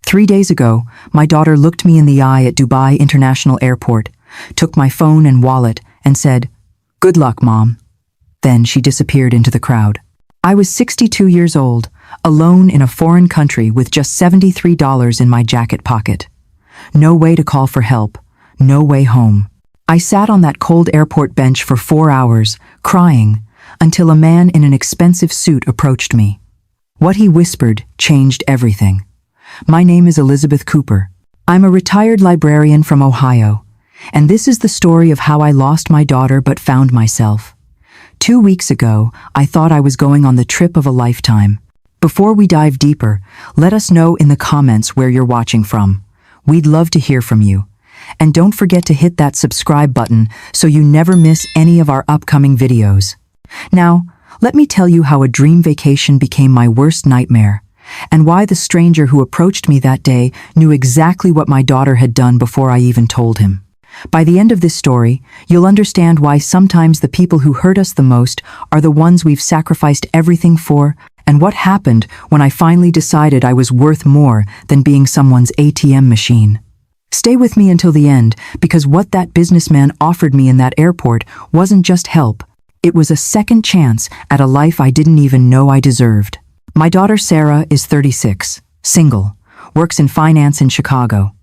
3 days ago, my daughter looked me in the eye at Dubai International Airport, took my phone and wallet, and said, "Good luck, Mom." Then she disappeared into the crowd. I was 62 years old, alone in a foreign country with just $73 in my jacket pocket. No way to call for help, no way home. I sat on that cold airport bench for 4 hours, crying, until a man in an expensive suit approached me. What he whispered changed everything. "My name is Elizabeth Cooper. I'm a retired librarian from Ohio, and this is the story of how I lost my daughter but found myself. 2 weeks ago, I thought I was going on the trip of a lifetime. Before we dive deeper, let us know in the comments where you're watching from. We'd love to hear from you. And don't forget to hit that subscribe button so you never miss any of our upcoming videos. Now, let me tell you how a dream vacation became my worst nightmare, and why the stranger who approached me that day knew exactly what my daughter had done before I even told him. By the end of this story, you'll understand why sometimes the people who hurt us the most are the ones we've sacrificed everything for, and what happened when I finally decided I was worth more than being someone's ATM machine. Stay with me until the end, because what that businessman offered me in that airport wasn't just help. It was a second chance at a life I didn't even know I deserved. My daughter Sarah is 36, single, works in finance in Chicago.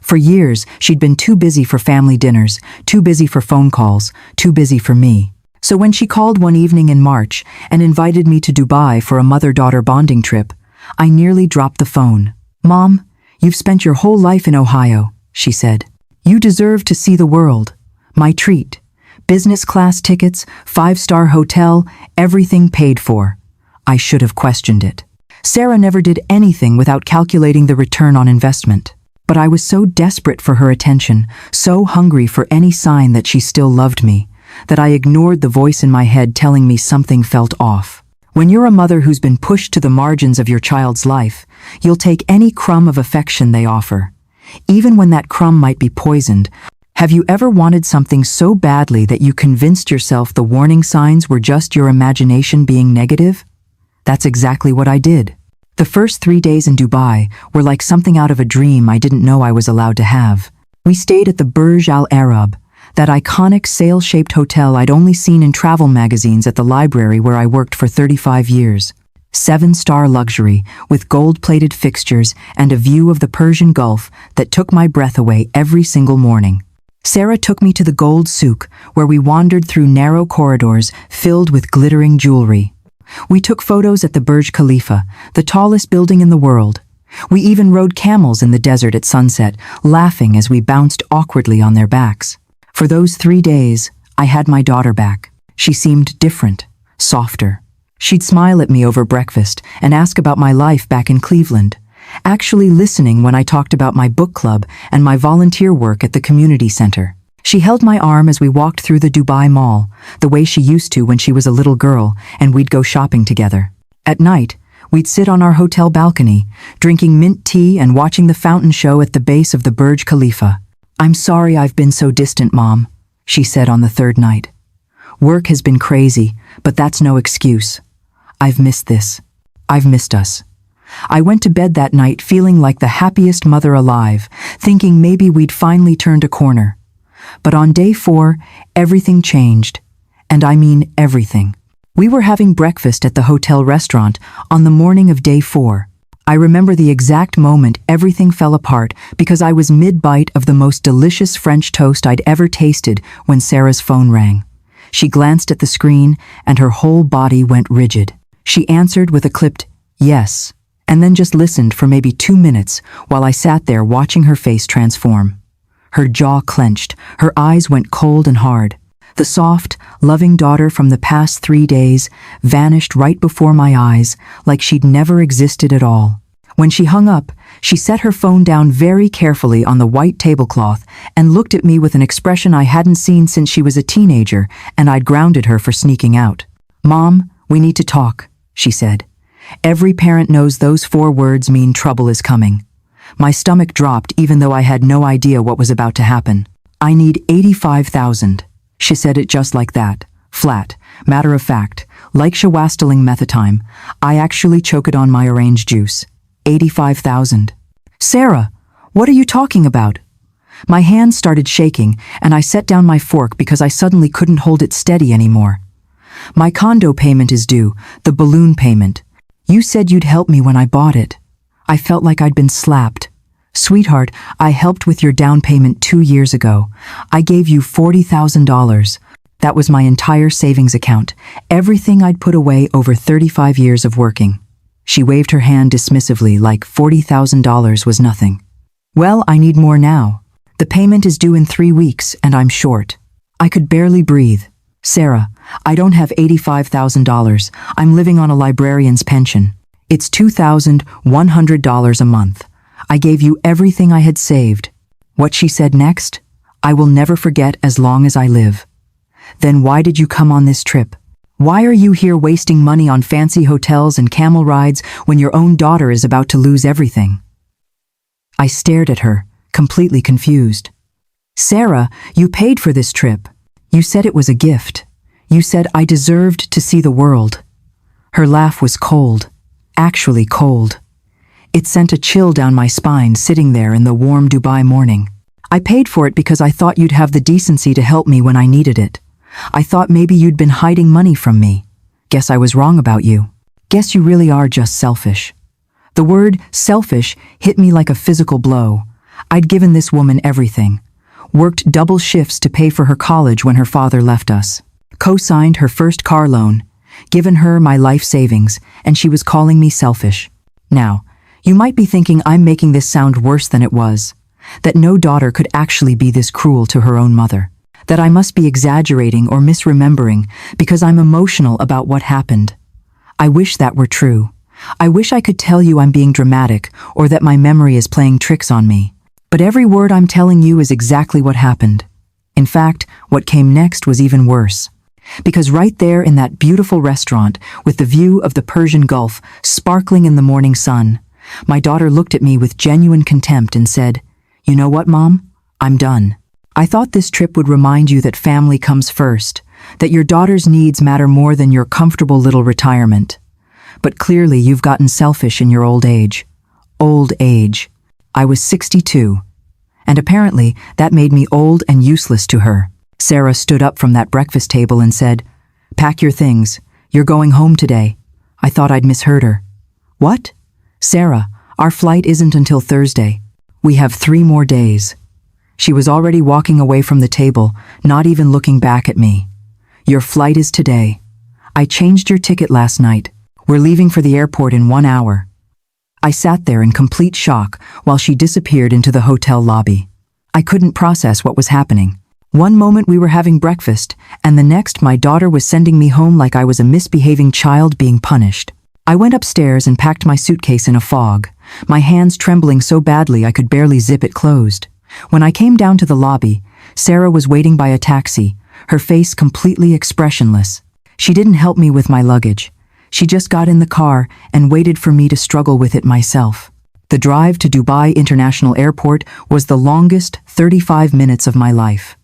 For years, she'd been too busy for family dinners, too busy for phone calls, too busy for me. So when she called one evening in March and invited me to Dubai for a mother-daughter bonding trip, I nearly dropped the phone. "Mom, you've spent your whole life in Ohio," she said. "You deserve to see the world. My treat. Business class tickets, 5-star hotel, everything paid for." I should have questioned it. Sarah never did anything without calculating the return on investment. But I was so desperate for her attention, so hungry for any sign that she still loved me, that I ignored the voice in my head telling me something felt off. When you're a mother who's been pushed to the margins of your child's life, you'll take any crumb of affection they offer, even when that crumb might be poisoned. Have you ever wanted something so badly that you convinced yourself the warning signs were just your imagination being negative? That's exactly what I did. The first 3 days in Dubai were like something out of a dream I didn't know I was allowed to have. We stayed at the Burj Al Arab, that iconic sail-shaped hotel I'd only seen in travel magazines at the library where I worked for 35 years. 7-star luxury, with gold-plated fixtures and a view of the Persian Gulf that took my breath away every single morning. Sarah took me to the gold souk, where we wandered through narrow corridors filled with glittering jewelry. We took photos at the Burj Khalifa, the tallest building in the world. We even rode camels in the desert at sunset, laughing as we bounced awkwardly on their backs. For those 3 days, I had my daughter back. She seemed different, softer. She'd smile at me over breakfast and ask about my life back in Cleveland, actually listening when I talked about my book club and my volunteer work at the community center. She held my arm as we walked through the Dubai Mall, the way she used to when she was a little girl, and we'd go shopping together. At night, we'd sit on our hotel balcony, drinking mint tea and watching the fountain show at the base of the Burj Khalifa. "I'm sorry I've been so distant, Mom," she said on the 3rd night. "Work has been crazy, but that's no excuse. I've missed this. I've missed us." I went to bed that night feeling like the happiest mother alive, thinking maybe we'd finally turned a corner. But on day 4, everything changed. And I mean everything. We were having breakfast at the hotel restaurant on the morning of day 4. I remember the exact moment everything fell apart because I was mid-bite of the most delicious French toast I'd ever tasted when Sarah's phone rang. She glanced at the screen and her whole body went rigid. She answered with a clipped, "Yes," and then just listened for maybe 2 minutes while I sat there watching her face transform. Her jaw clenched, her eyes went cold and hard. The soft, loving daughter from the past 3 days vanished right before my eyes, like she'd never existed at all. When she hung up, she set her phone down very carefully on the white tablecloth and looked at me with an expression I hadn't seen since she was a teenager and I'd grounded her for sneaking out. "Mom, we need to talk," she said. Every parent knows those 4 words mean trouble is coming. My stomach dropped even though I had no idea what was about to happen. "I need 85,000. She said it just like that, flat, matter of fact, like shawastaling methatime. I actually choked on my orange juice. 85,000. Sarah, what are you talking about? My hands started shaking, and I set down my fork because I suddenly couldn't hold it steady anymore. My condo payment is due, the balloon payment. You said you'd help me when I bought it. I felt like I'd been slapped. Sweetheart, I helped with your down payment 2 years ago. I gave you $40,000. That was my entire savings account, everything I'd put away over 35 years of working. She waved her hand dismissively like $40,000 was nothing. Well, I need more now. The payment is due in 3 weeks, and I'm short. I could barely breathe. Sarah, I don't have $85,000. I'm living on a librarian's pension. It's $2,100 a month. I gave you everything I had saved. What she said next, I will never forget as long as I live. Then why did you come on this trip? Why are you here wasting money on fancy hotels and camel rides when your own daughter is about to lose everything? I stared at her, completely confused. Sarah, you paid for this trip. You said it was a gift. You said I deserved to see the world. Her laugh was cold, actually cold. It sent a chill down my spine sitting there in the warm Dubai morning. I paid for it because I thought you'd have the decency to help me when I needed it. I thought maybe you'd been hiding money from me. Guess I was wrong about you. Guess you really are just selfish. The word selfish hit me like a physical blow. I'd given this woman everything. Worked double shifts to pay for her college when her father left us. Co-signed her first car loan. Given her my life savings, and she was calling me selfish. Now, you might be thinking I'm making this sound worse than it was. That no daughter could actually be this cruel to her own mother. That I must be exaggerating or misremembering because I'm emotional about what happened. I wish that were true. I wish I could tell you I'm being dramatic or that my memory is playing tricks on me. But every word I'm telling you is exactly what happened. In fact, what came next was even worse. Because right there in that beautiful restaurant with the view of the Persian Gulf sparkling in the morning sun, my daughter looked at me with genuine contempt and said, "You know what, Mom? I'm done. I thought this trip would remind you that family comes first, that your daughter's needs matter more than your comfortable little retirement. But clearly you've gotten selfish in your old age. Old age. I was 62. And apparently that made me old and useless to her." Sarah stood up from that breakfast table and said, "Pack your things. You're going home today." I thought I'd misheard her. "What? Sarah, our flight isn't until Thursday. We have 3 more days." She was already walking away from the table, not even looking back at me. "Your flight is today. I changed your ticket last night. We're leaving for the airport in 1 hour." I sat there in complete shock while she disappeared into the hotel lobby. I couldn't process what was happening. One moment we were having breakfast, and the next my daughter was sending me home like I was a misbehaving child being punished. I went upstairs and packed my suitcase in a fog, my hands trembling so badly I could barely zip it closed. When I came down to the lobby, Sarah was waiting by a taxi, her face completely expressionless. She didn't help me with my luggage. She just got in the car and waited for me to struggle with it myself. The drive to Dubai International Airport was the longest 35 minutes of my life.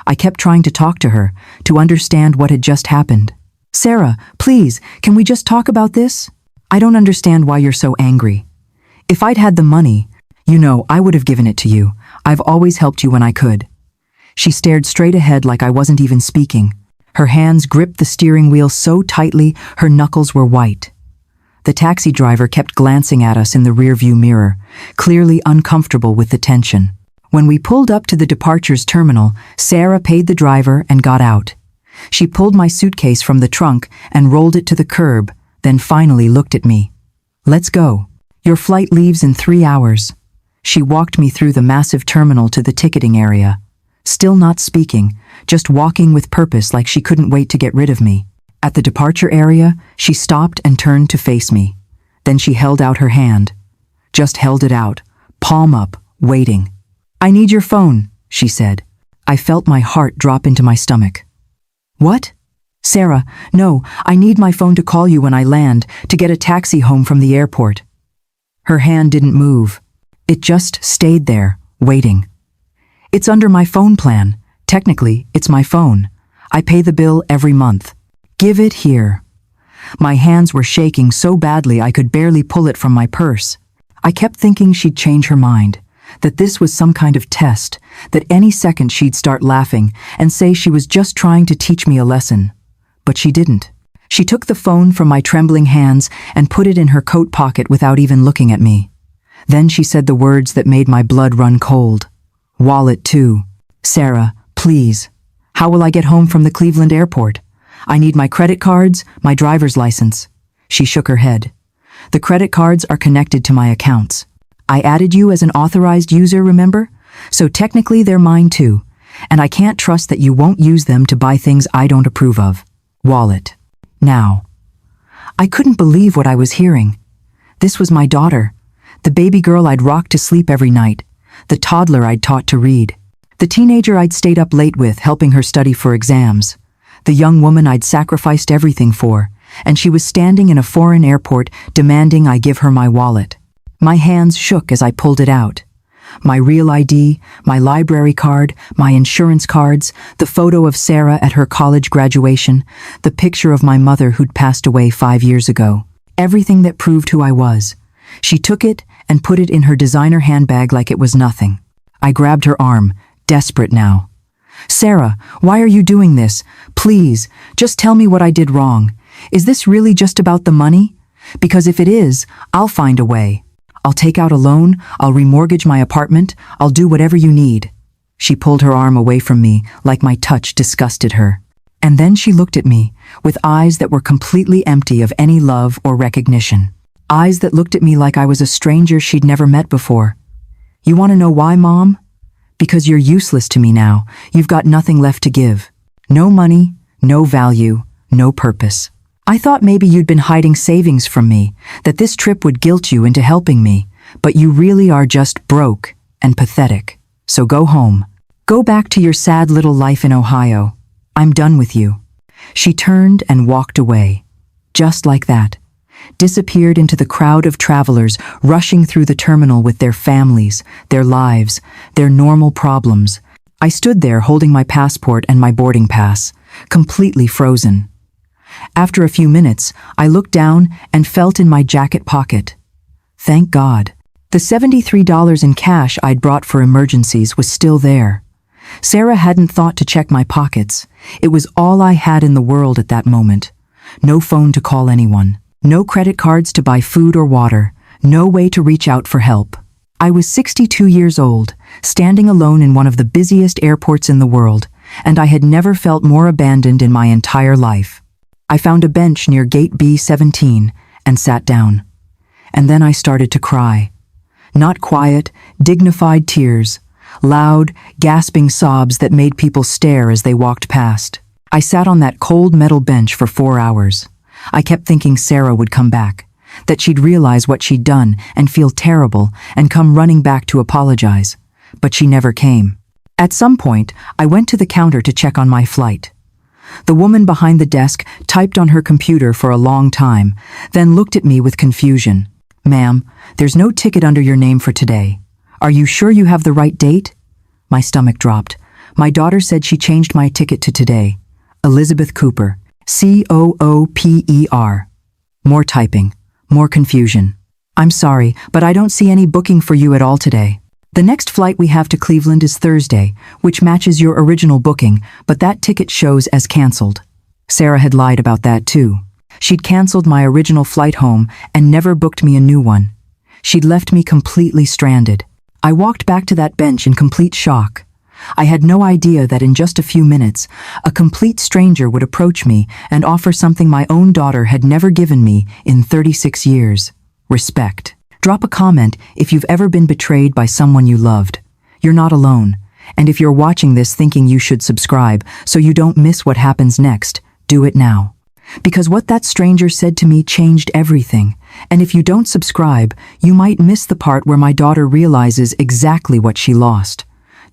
I kept trying to talk to her, to understand what had just happened. "Sarah, please, can we just talk about this? I don't understand why you're so angry. If I'd had the money, you know, I would have given it to you. I've always helped you when I could." She stared straight ahead like I wasn't even speaking. Her hands gripped the steering wheel so tightly her knuckles were white. The taxi driver kept glancing at us in the rearview mirror, clearly uncomfortable with the tension. When we pulled up to the departures terminal, Sarah paid the driver and got out. She pulled my suitcase from the trunk and rolled it to the curb, then finally looked at me. "Let's go. Your flight leaves in 3 hours." She walked me through the massive terminal to the ticketing area. Still not speaking, just walking with purpose like she couldn't wait to get rid of me. At the departure area, she stopped and turned to face me. Then she held out her hand. Just held it out, palm up, waiting. "I need your phone," she said. I felt my heart drop into my stomach. "What?" "Sarah, no, I need my phone to call you when I land, to get a taxi home from the airport." Her hand didn't move. It just stayed there, waiting. "It's under my phone plan. Technically, it's my phone. I pay the bill every month. Give it here." My hands were shaking so badly I could barely pull it from my purse. I kept thinking she'd change her mind, that this was some kind of test, that any second she'd start laughing and say she was just trying to teach me a lesson. But she didn't. She took the phone from my trembling hands and put it in her coat pocket without even looking at me. Then she said the words that made my blood run cold. Wallet too. Sarah, please. How will I get home from the Cleveland airport? I need my credit cards, my driver's license. She shook her head. The credit cards are connected to my accounts. I added you as an authorized user, remember? So technically they're mine too, and I can't trust that you won't use them to buy things I don't approve of. Wallet. Now. I couldn't believe what I was hearing. This was my daughter, the baby girl I'd rocked to sleep every night, the toddler I'd taught to read, the teenager I'd stayed up late with helping her study for exams, the young woman I'd sacrificed everything for, and she was standing in a foreign airport demanding I give her my wallet. My hands shook as I pulled it out. My real ID, my library card, my insurance cards, the photo of Sarah at her college graduation, the picture of my mother who'd passed away 5 years ago. Everything that proved who I was. She took it and put it in her designer handbag like it was nothing. I grabbed her arm, desperate now. Sarah, why are you doing this? Please, just tell me what I did wrong. Is this really just about the money? Because if it is, I'll find a way. I'll take out a loan, I'll remortgage my apartment, I'll do whatever you need. She pulled her arm away from me like my touch disgusted her. And then she looked at me with eyes that were completely empty of any love or recognition. Eyes that looked at me like I was a stranger she'd never met before. You want to know why, Mom? Because you're useless to me now. You've got nothing left to give. No money, no value, no purpose. I thought maybe you'd been hiding savings from me, that this trip would guilt you into helping me, but you really are just broke and pathetic. So go home. Go back to your sad little life in Ohio. I'm done with you. She turned and walked away. Just like that. Disappeared into the crowd of travelers rushing through the terminal with their families, their lives, their normal problems. I stood there holding my passport and my boarding pass, completely frozen. After a few minutes, I looked down and felt in my jacket pocket. Thank God. The $73 in cash I'd brought for emergencies was still there. Sarah hadn't thought to check my pockets. It was all I had in the world at that moment. No phone to call anyone. No credit cards to buy food or water. No way to reach out for help. I was 62 years old, standing alone in one of the busiest airports in the world, and I had never felt more abandoned in my entire life. I found a bench near gate B17 and sat down. And then I started to cry. Not quiet, dignified tears, loud, gasping sobs that made people stare as they walked past. I sat on that cold metal bench for 4 hours. I kept thinking Sarah would come back, that she'd realize what she'd done and feel terrible and come running back to apologize. But she never came. At some point, I went to the counter to check on my flight. The woman behind the desk typed on her computer for a long time, then looked at me with confusion. Ma'am, there's no ticket under your name for today. Are you sure you have the right date? My stomach dropped. My daughter said she changed my ticket to today. Elizabeth Cooper. Cooper. More typing. More confusion. I'm sorry, but I don't see any booking for you at all today. The next flight we have to Cleveland is Thursday, which matches your original booking, but that ticket shows as canceled. Sarah had lied about that too. She'd canceled my original flight home and never booked me a new one. She'd left me completely stranded. I walked back to that bench in complete shock. I had no idea that in just a few minutes, a complete stranger would approach me and offer something my own daughter had never given me in 36 years. Respect. Drop a comment if you've ever been betrayed by someone you loved. You're not alone. And if you're watching this thinking you should subscribe so you don't miss what happens next, do it now. Because what that stranger said to me changed everything. And if you don't subscribe, you might miss the part where my daughter realizes exactly what she lost.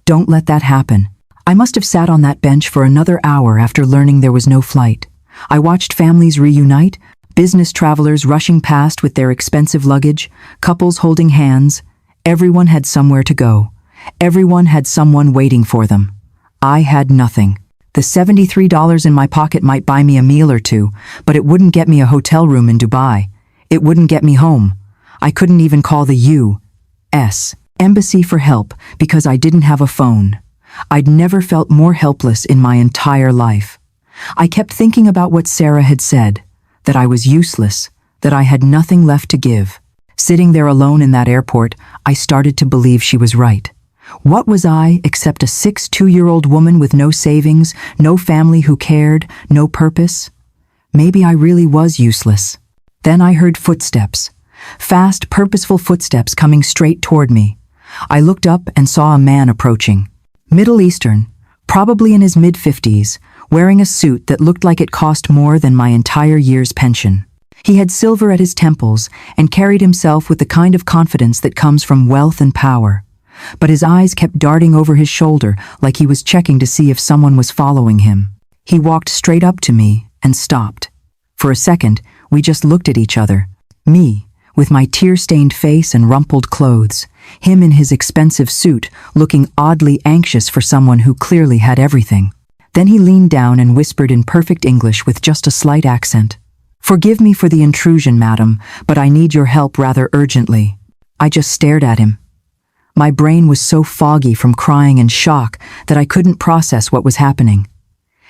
Don't let that happen. I must have sat on that bench for another hour after learning there was no flight. I watched families reunite, business travelers rushing past with their expensive luggage, couples holding hands. Everyone had somewhere to go. Everyone had someone waiting for them. I had nothing. The $73 in my pocket might buy me a meal or two, but it wouldn't get me a hotel room in Dubai. It wouldn't get me home. I couldn't even call the U.S. Embassy for help because I didn't have a phone. I'd never felt more helpless in my entire life. I kept thinking about what Sarah had said, that I was useless, that I had nothing left to give. Sitting there alone in that airport, I started to believe she was right. What was I except a 62-year-old woman with no savings, no family who cared, no purpose? Maybe I really was useless. Then I heard footsteps. Fast, purposeful footsteps coming straight toward me. I looked up and saw a man approaching. Middle Eastern, probably in his mid-50s, wearing a suit that looked like it cost more than my entire year's pension. He had silver at his temples and carried himself with the kind of confidence that comes from wealth and power. But his eyes kept darting over his shoulder like he was checking to see if someone was following him. He walked straight up to me and stopped. For a second, we just looked at each other. Me, with my tear-stained face and rumpled clothes. Him in his expensive suit, looking oddly anxious for someone who clearly had everything. Then he leaned down and whispered in perfect English with just a slight accent. "Forgive me for the intrusion, madam, but I need your help rather urgently." I just stared at him. My brain was so foggy from crying and shock that I couldn't process what was happening.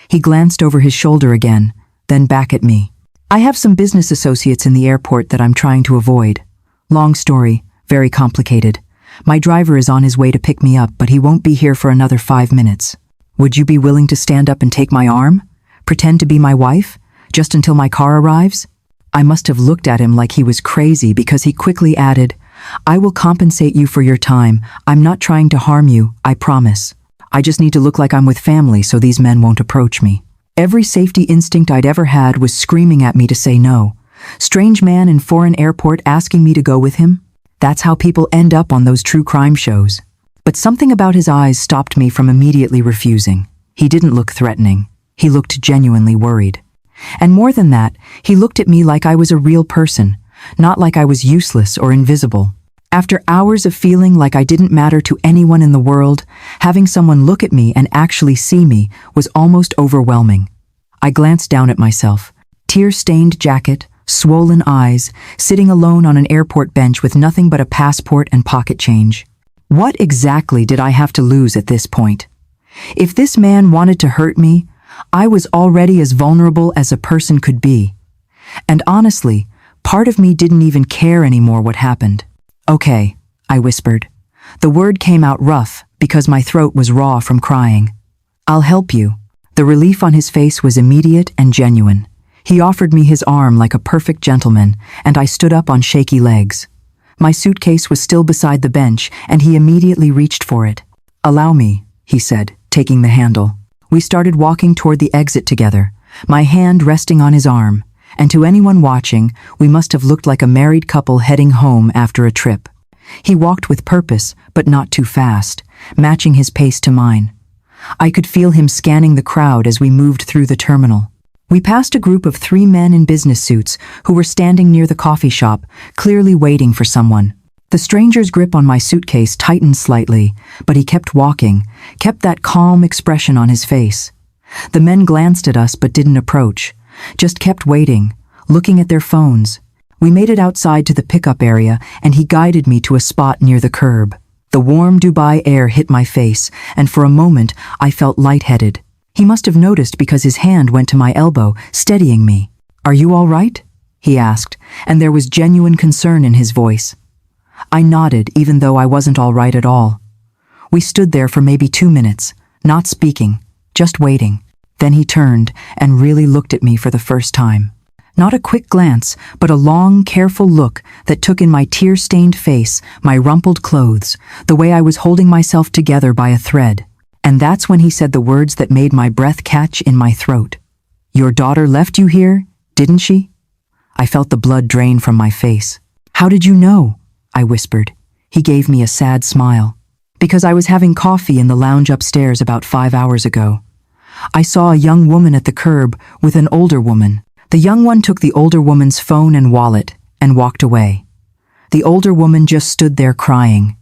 He glanced over his shoulder again, then back at me. "I have some business associates in the airport that I'm trying to avoid. Long story, very complicated. My driver is on his way to pick me up, but he won't be here for another 5 minutes. Would you be willing to stand up and take my arm? Pretend to be my wife? Just until my car arrives?" I must have looked at him like he was crazy because he quickly added, "I will compensate you for your time. I'm not trying to harm you, I promise. I just need to look like I'm with family so these men won't approach me." Every safety instinct I'd ever had was screaming at me to say no. Strange man in foreign airport asking me to go with him? That's how people end up on those true crime shows. But something about his eyes stopped me from immediately refusing. He didn't look threatening. He looked genuinely worried. And more than that, he looked at me like I was a real person, not like I was useless or invisible. After hours of feeling like I didn't matter to anyone in the world, having someone look at me and actually see me was almost overwhelming. I glanced down at myself. Tear-stained jacket, swollen eyes, sitting alone on an airport bench with nothing but a passport and pocket change. What exactly did I have to lose at this point? If this man wanted to hurt me, I was already as vulnerable as a person could be. And honestly, part of me didn't even care anymore what happened. "Okay," I whispered. The word came out rough because my throat was raw from crying. "I'll help you." The relief on his face was immediate and genuine. He offered me his arm like a perfect gentleman, and I stood up on shaky legs. My suitcase was still beside the bench, and he immediately reached for it. "Allow me," he said, taking the handle. We started walking toward the exit together, my hand resting on his arm, and to anyone watching, we must have looked like a married couple heading home after a trip. He walked with purpose, but not too fast, matching his pace to mine. I could feel him scanning the crowd as we moved through the terminal. We passed a group of 3 men in business suits who were standing near the coffee shop, clearly waiting for someone. The stranger's grip on my suitcase tightened slightly, but he kept walking, kept that calm expression on his face. The men glanced at us but didn't approach, just kept waiting, looking at their phones. We made it outside to the pickup area, and he guided me to a spot near the curb. The warm Dubai air hit my face, and for a moment I felt lightheaded. He must have noticed because his hand went to my elbow, steadying me. "Are you all right?" he asked, and there was genuine concern in his voice. I nodded, even though I wasn't all right at all. We stood there for maybe 2 minutes, not speaking, just waiting. Then he turned and really looked at me for the first time. Not a quick glance, but a long, careful look that took in my tear-stained face, my rumpled clothes, the way I was holding myself together by a thread. And that's when he said the words that made my breath catch in my throat. "Your daughter left you here, didn't she?" I felt the blood drain from my face. "How did you know?" I whispered. He gave me a sad smile. "Because I was having coffee in the lounge upstairs about 5 hours ago. I saw a young woman at the curb with an older woman. The young one took the older woman's phone and wallet and walked away. The older woman just stood there crying."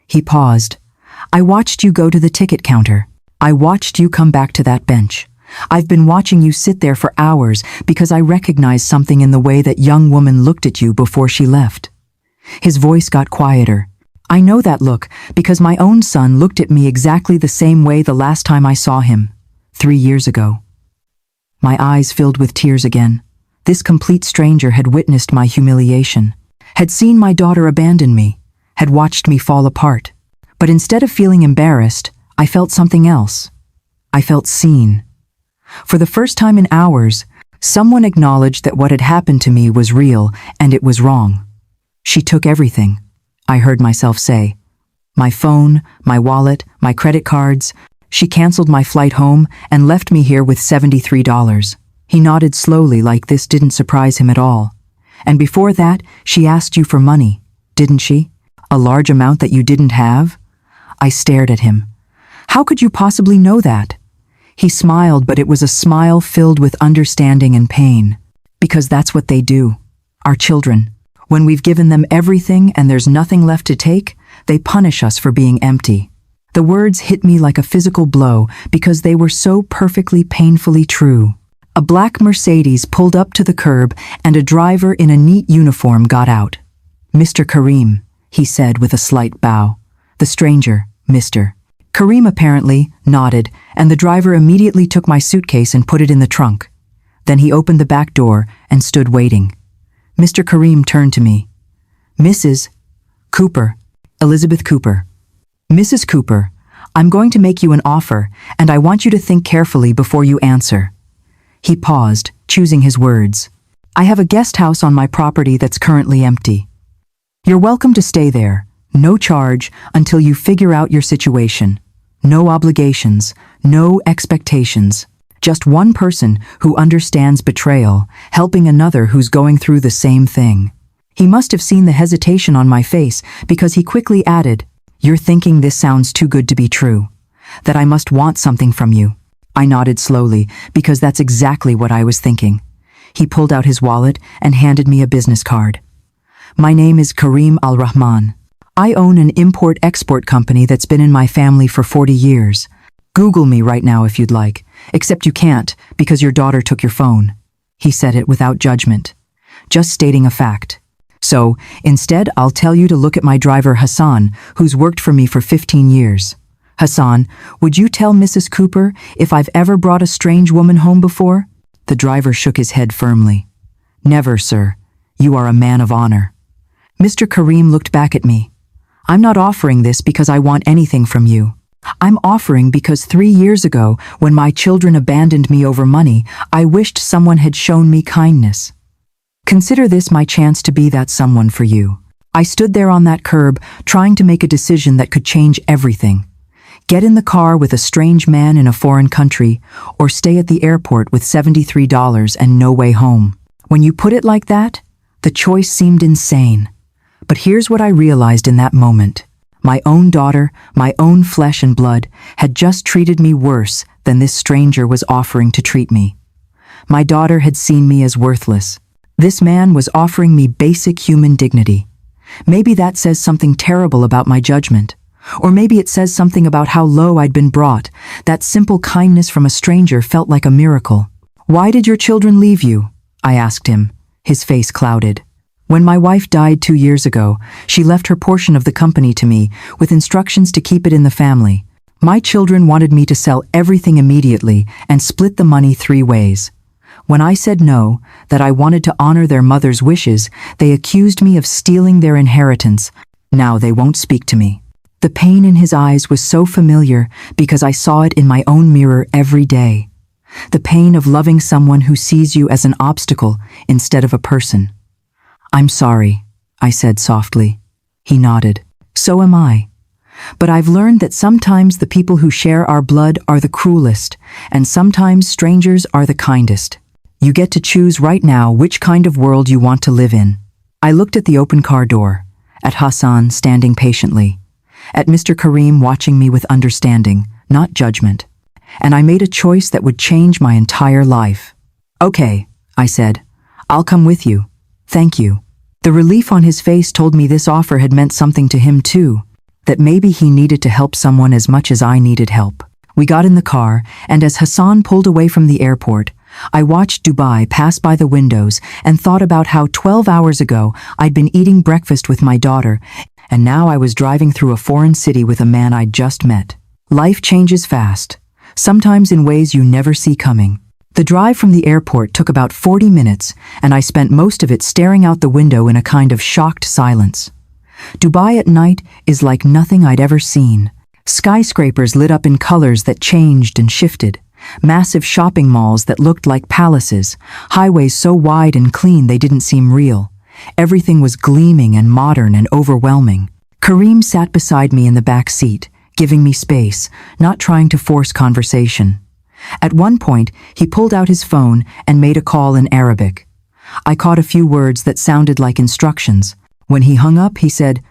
He paused. "I watched you go to the ticket counter. I watched you come back to that bench. I've been watching you sit there for hours because I recognized something in the way that young woman looked at you before she left. His voice got quieter. I know that look because my own son looked at me exactly the same way the last time I saw him, 3 years ago. My eyes filled with tears again. This complete stranger had witnessed my humiliation, had seen my daughter abandon me, had watched me fall apart. But instead of feeling embarrassed, I felt something else. I felt seen. For the first time in hours, someone acknowledged that what had happened to me was real and it was wrong. She took everything, I heard myself say. My phone, my wallet, my credit cards. She canceled my flight home and left me here with $73. He nodded slowly like this didn't surprise him at all. And before that, she asked you for money, didn't she? A large amount that you didn't have? I stared at him. How could you possibly know that? He smiled, but it was a smile filled with understanding and pain. Because that's what they do. Our children. When we've given them everything and there's nothing left to take, they punish us for being empty. The words hit me like a physical blow because they were so perfectly painfully true. A black Mercedes pulled up to the curb and a driver in a neat uniform got out. "Mr. Karim," he said with a slight bow. The stranger, Mr. Karim apparently nodded, and the driver immediately took my suitcase and put it in the trunk. Then he opened the back door and stood waiting. Mr. Karim turned to me. "Mrs. Cooper, Elizabeth Cooper. Mrs. Cooper, I'm going to make you an offer, and I want you to think carefully before you answer." He paused, choosing his words. "I have a guest house on my property that's currently empty. You're welcome to stay there, no charge, until you figure out your situation. No obligations, no expectations. Just one person who understands betrayal, helping another who's going through the same thing." He must have seen the hesitation on my face because he quickly added, "You're thinking this sounds too good to be true, that I must want something from you." I nodded slowly because that's exactly what I was thinking. He pulled out his wallet and handed me a business card. "My name is Karim Al-Rahman. I own an import-export company that's been in my family for 40 years. Google me right now if you'd like, except you can't because your daughter took your phone." He said it without judgment, just stating a fact. "So, instead, I'll tell you to look at my driver Hassan, who's worked for me for 15 years. Hassan, would you tell Mrs. Cooper if I've ever brought a strange woman home before?" The driver shook his head firmly. "Never, sir. You are a man of honor." Mr. Karim looked back at me. "I'm not offering this because I want anything from you. I'm offering because 3 years ago, when my children abandoned me over money, I wished someone had shown me kindness. Consider this my chance to be that someone for you." I stood there on that curb, trying to make a decision that could change everything. Get in the car with a strange man in a foreign country, or stay at the airport with $73 and no way home. When you put it like that, the choice seemed insane. But here's what I realized in that moment. My own daughter, my own flesh and blood, had just treated me worse than this stranger was offering to treat me. My daughter had seen me as worthless. This man was offering me basic human dignity. Maybe that says something terrible about my judgment. Or maybe it says something about how low I'd been brought. That simple kindness from a stranger felt like a miracle. "Why did your children leave you?" I asked him, his face clouded. "When my wife died 2 years ago, she left her portion of the company to me with instructions to keep it in the family. My children wanted me to sell everything immediately and split the money 3 ways. When I said no, that I wanted to honor their mother's wishes, they accused me of stealing their inheritance. Now they won't speak to me." The pain in his eyes was so familiar because I saw it in my own mirror every day. The pain of loving someone who sees you as an obstacle instead of a person. "I'm sorry," I said softly. He nodded. "So am I. But I've learned that sometimes the people who share our blood are the cruelest, and sometimes strangers are the kindest. You get to choose right now which kind of world you want to live in." I looked at the open car door, at Hassan standing patiently, at Mr. Karim watching me with understanding, not judgment, and I made a choice that would change my entire life. "Okay," I said. "I'll come with you. Thank you." The relief on his face told me this offer had meant something to him too, that maybe he needed to help someone as much as I needed help. We got in the car, and as Hassan pulled away from the airport, I watched Dubai pass by the windows and thought about how 12 hours ago I'd been eating breakfast with my daughter, and now I was driving through a foreign city with a man I'd just met. Life changes fast, sometimes in ways you never see coming. The drive from the airport took about 40 minutes, and I spent most of it staring out the window in a kind of shocked silence. Dubai at night is like nothing I'd ever seen. Skyscrapers lit up in colors that changed and shifted. Massive shopping malls that looked like palaces, highways so wide and clean they didn't seem real. Everything was gleaming and modern and overwhelming. Karim sat beside me in the back seat, giving me space, not trying to force conversation. At one point, he pulled out his phone and made a call in Arabic. I caught a few words that sounded like instructions. When he hung up, he said,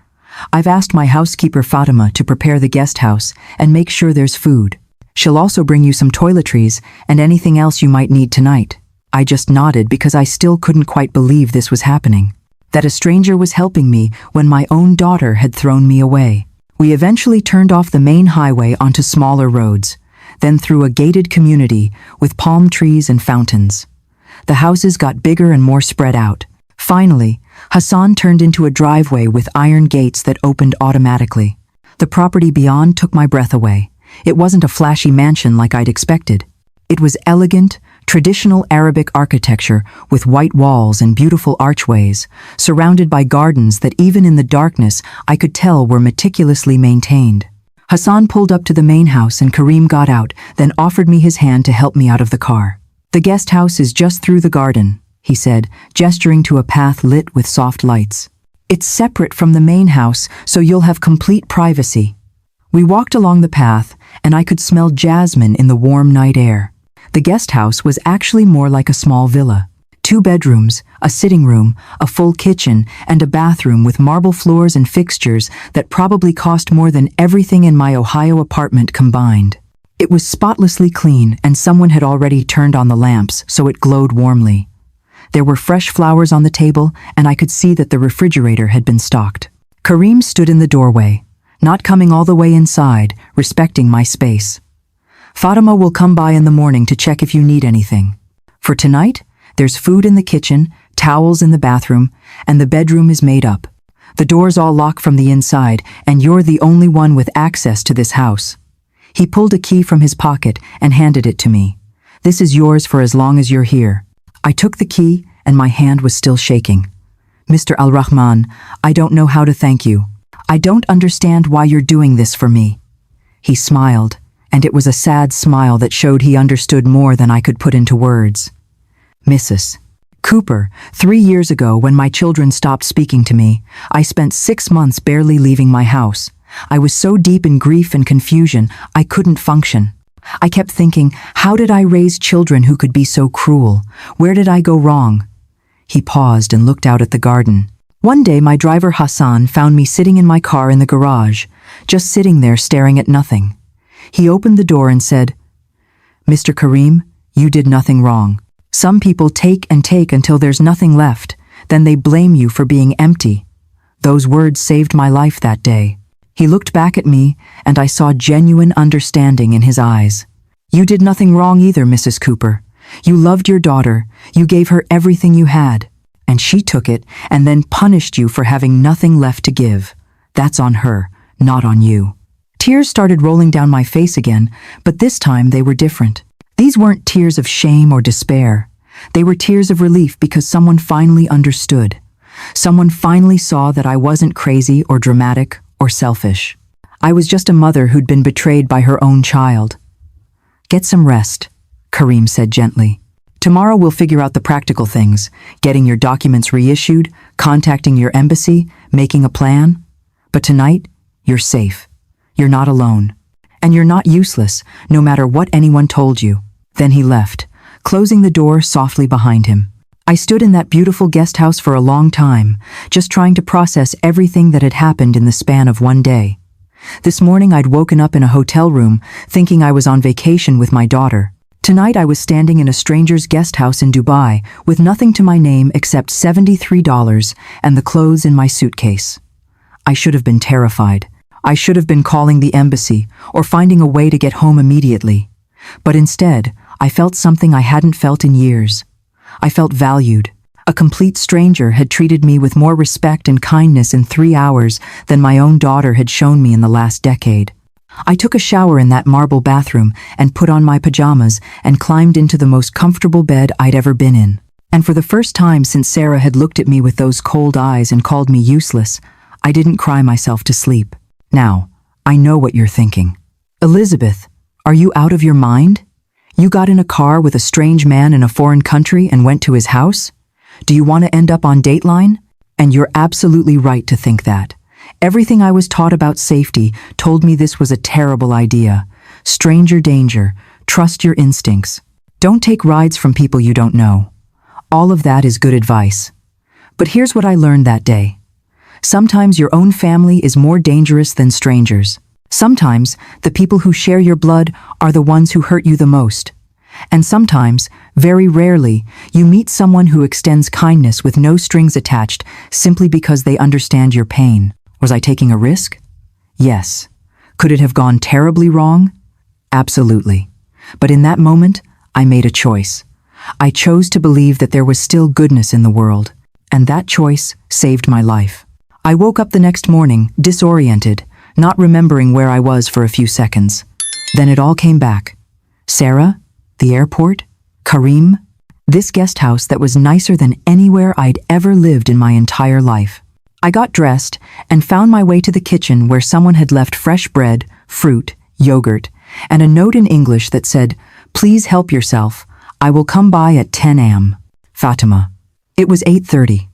"I've asked my housekeeper Fatima to prepare the guest house and make sure there's food. She'll also bring you some toiletries and anything else you might need tonight." I just nodded because I still couldn't quite believe this was happening. That a stranger was helping me when my own daughter had thrown me away. We eventually turned off the main highway onto smaller roads, then through a gated community with palm trees and fountains. The houses got bigger and more spread out. Finally, Hassan turned into a driveway with iron gates that opened automatically. The property beyond took my breath away. It wasn't a flashy mansion like I'd expected. It was elegant, traditional Arabic architecture with white walls and beautiful archways, surrounded by gardens that even in the darkness I could tell were meticulously maintained. Hassan pulled up to the main house and Karim got out, then offered me his hand to help me out of the car. "The guest house is just through the garden," he said, gesturing to a path lit with soft lights. "It's separate from the main house, so you'll have complete privacy." We walked along the path, and I could smell jasmine in the warm night air. The guest house was actually more like a small villa. 2 bedrooms, a sitting room, a full kitchen, and a bathroom with marble floors and fixtures that probably cost more than everything in my Ohio apartment combined. It was spotlessly clean, and someone had already turned on the lamps, so it glowed warmly. There were fresh flowers on the table, and I could see that the refrigerator had been stocked. Karim stood in the doorway, not coming all the way inside, respecting my space. "Fatima will come by in the morning to check if you need anything. For tonight, there's food in the kitchen, towels in the bathroom, and the bedroom is made up. The doors all lock from the inside, and you're the only one with access to this house." He pulled a key from his pocket and handed it to me. "This is yours for as long as you're here." I took the key, and my hand was still shaking. "Mr. Al-Rahman, I don't know how to thank you. I don't understand why you're doing this for me." He smiled, and it was a sad smile that showed he understood more than I could put into words. "Mrs. Cooper, 3 years ago when my children stopped speaking to me, I spent 6 months barely leaving my house. I was so deep in grief and confusion, I couldn't function. I kept thinking, how did I raise children who could be so cruel? Where did I go wrong?" He paused and looked out at the garden. "One day my driver Hassan found me sitting in my car in the garage, just sitting there staring at nothing. He opened the door and said, 'Mr. Karim, you did nothing wrong. Some people take and take until there's nothing left, then they blame you for being empty.' Those words saved my life that day." He looked back at me, and I saw genuine understanding in his eyes. "You did nothing wrong either, Mrs. Cooper. You loved your daughter, you gave her everything you had, and she took it and then punished you for having nothing left to give. That's on her, not on you." Tears started rolling down my face again, but this time they were different. These weren't tears of shame or despair. They were tears of relief because someone finally understood. Someone finally saw that I wasn't crazy or dramatic or selfish. I was just a mother who'd been betrayed by her own child. "Get some rest," Karim said gently. "Tomorrow we'll figure out the practical things, getting your documents reissued, contacting your embassy, making a plan. But tonight, you're safe. You're not alone. And you're not useless, no matter what anyone told you." Then he left, closing the door softly behind him. I stood in that beautiful guest house for a long time, just trying to process everything that had happened in the span of one day. This morning I'd woken up in a hotel room, thinking I was on vacation with my daughter. Tonight I was standing in a stranger's guest house in Dubai, with nothing to my name except $73 and the clothes in my suitcase. I should have been terrified. I should have been calling the embassy or finding a way to get home immediately. But instead, I felt something I hadn't felt in years. I felt valued. A complete stranger had treated me with more respect and kindness in 3 hours than my own daughter had shown me in the last decade. I took a shower in that marble bathroom and put on my pajamas and climbed into the most comfortable bed I'd ever been in. And for the first time since Sarah had looked at me with those cold eyes and called me useless, I didn't cry myself to sleep. Now, I know what you're thinking. Elizabeth, are you out of your mind? You got in a car with a strange man in a foreign country and went to his house? Do you want to end up on Dateline? And you're absolutely right to think that. Everything I was taught about safety told me this was a terrible idea. Stranger danger. Trust your instincts. Don't take rides from people you don't know. All of that is good advice. But here's what I learned that day. Sometimes your own family is more dangerous than strangers. Sometimes the people who share your blood are the ones who hurt you the most. And sometimes, very rarely, you meet someone who extends kindness with no strings attached simply because they understand your pain. Was I taking a risk? Yes. Could it have gone terribly wrong? Absolutely. But in that moment, I made a choice. I chose to believe that there was still goodness in the world, and that choice saved my life. I woke up the next morning, disoriented, not remembering where I was for a few seconds. Then it all came back. Sarah? The airport? Karim? This guest house that was nicer than anywhere I'd ever lived in my entire life. I got dressed and found my way to the kitchen where someone had left fresh bread, fruit, yogurt, and a note in English that said, "Please help yourself. I will come by at 10 a.m. Fatima." It was 8:30.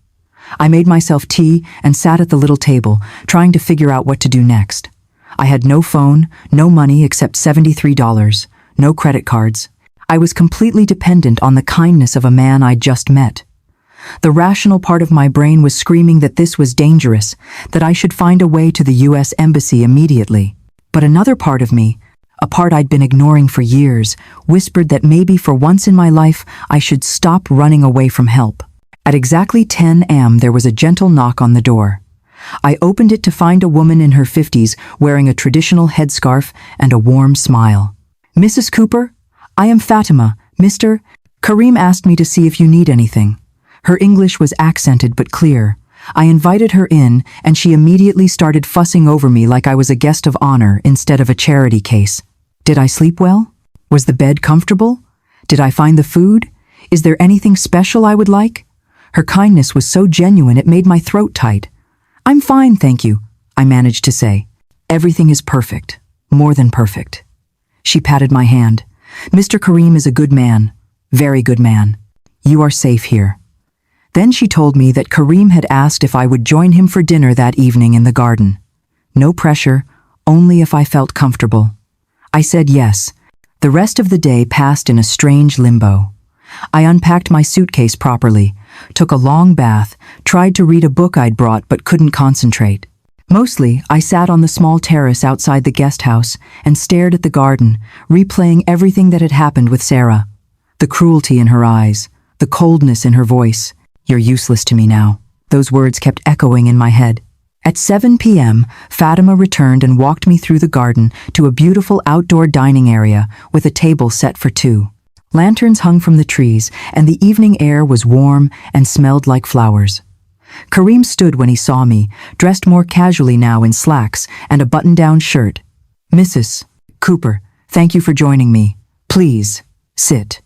I made myself tea and sat at the little table, trying to figure out what to do next. I had no phone, no money except $73, no credit cards. I was completely dependent on the kindness of a man I'd just met. The rational part of my brain was screaming that this was dangerous, that I should find a way to the U.S. Embassy immediately. But another part of me, a part I'd been ignoring for years, whispered that maybe for once in my life I should stop running away from help. At exactly 10 a.m. there was a gentle knock on the door. I opened it to find a woman in her 50s wearing a traditional headscarf and a warm smile. "Mrs. Cooper? I am Fatima, Mr. Karim asked me to see if you need anything." Her English was accented but clear. I invited her in, and she immediately started fussing over me like I was a guest of honor instead of a charity case. Did I sleep well? Was the bed comfortable? Did I find the food? Is there anything special I would like? Her kindness was so genuine it made my throat tight. "I'm fine, thank you," I managed to say. "Everything is perfect. More than perfect." She patted my hand. "Mr. Karim is a good man. Very good man. You are safe here." Then she told me that Karim had asked if I would join him for dinner that evening in the garden. No pressure, only if I felt comfortable. I said yes. The rest of the day passed in a strange limbo. I unpacked my suitcase properly, took a long bath, tried to read a book I'd brought but couldn't concentrate. Mostly, I sat on the small terrace outside the guest house and stared at the garden, replaying everything that had happened with Sarah. The cruelty in her eyes, the coldness in her voice. "You're useless to me now." Those words kept echoing in my head. At 7 p.m., Fatima returned and walked me through the garden to a beautiful outdoor dining area with a table set for two. Lanterns hung from the trees, and the evening air was warm and smelled like flowers. Karim stood when he saw me, dressed more casually now in slacks and a button-down shirt. "Mrs. Cooper, thank you for joining me. Please, sit."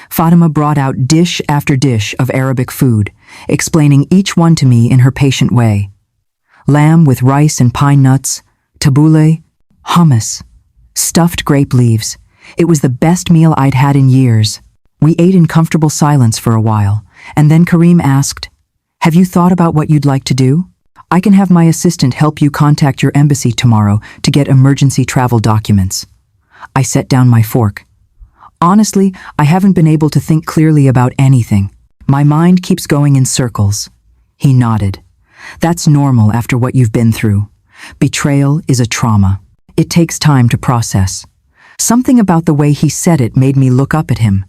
Fatima brought out dish after dish of Arabic food, explaining each one to me in her patient way. Lamb with rice and pine nuts, tabbouleh, hummus, stuffed grape leaves. It was the best meal I'd had in years. We ate in comfortable silence for a while, and then Karim asked, "Have you thought about what you'd like to do? I can have my assistant help you contact your embassy tomorrow to get emergency travel documents." I set down my fork. Honestly, I haven't been able to think clearly about anything. My mind keeps going in circles. He nodded. "That's normal after what you've been through. Betrayal is a trauma. It takes time to process." Something about the way he said it made me look up at him.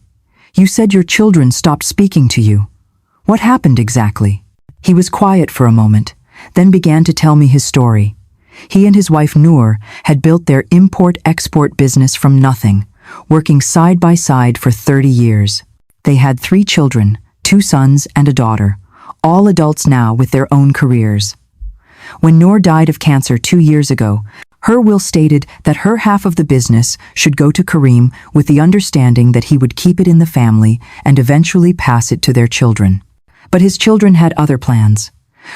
"You said your children stopped speaking to you. What happened exactly?" He was quiet for a moment, then began to tell me his story. He and his wife Noor had built their import-export business from nothing, working side by side for 30 years. They had 3 children, 2 sons and a daughter, all adults now with their own careers. When Noor died of cancer 2 years ago, her will stated that her half of the business should go to Kareem with the understanding that he would keep it in the family and eventually pass it to their children. But his children had other plans.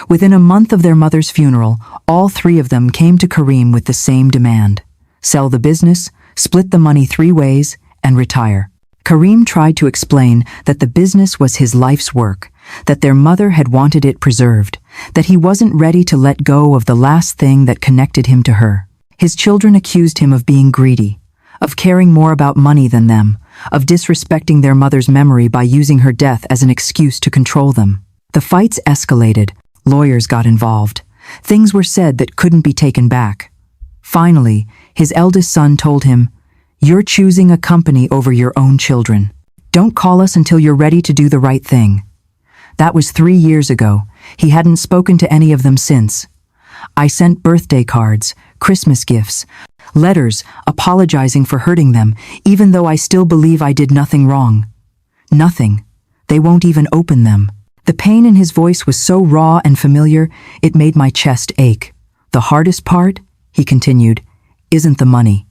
Within a month of their mother's funeral, all 3 of them came to Kareem with the same demand: sell the business, split the money 3 ways, and retire. Kareem tried to explain that the business was his life's work, that their mother had wanted it preserved, that he wasn't ready to let go of the last thing that connected him to her. His children accused him of being greedy, of caring more about money than them, of disrespecting their mother's memory by using her death as an excuse to control them. The fights escalated, lawyers got involved. Things were said that couldn't be taken back. Finally, his eldest son told him, "You're choosing a company over your own children. Don't call us until you're ready to do the right thing." That was 3 years ago. He hadn't spoken to any of them since. I sent birthday cards, Christmas gifts, letters apologizing for hurting them, even though I still believe I did nothing wrong. Nothing. They won't even open them. The pain in his voice was so raw and familiar, it made my chest ache. The hardest part, he continued, isn't the money.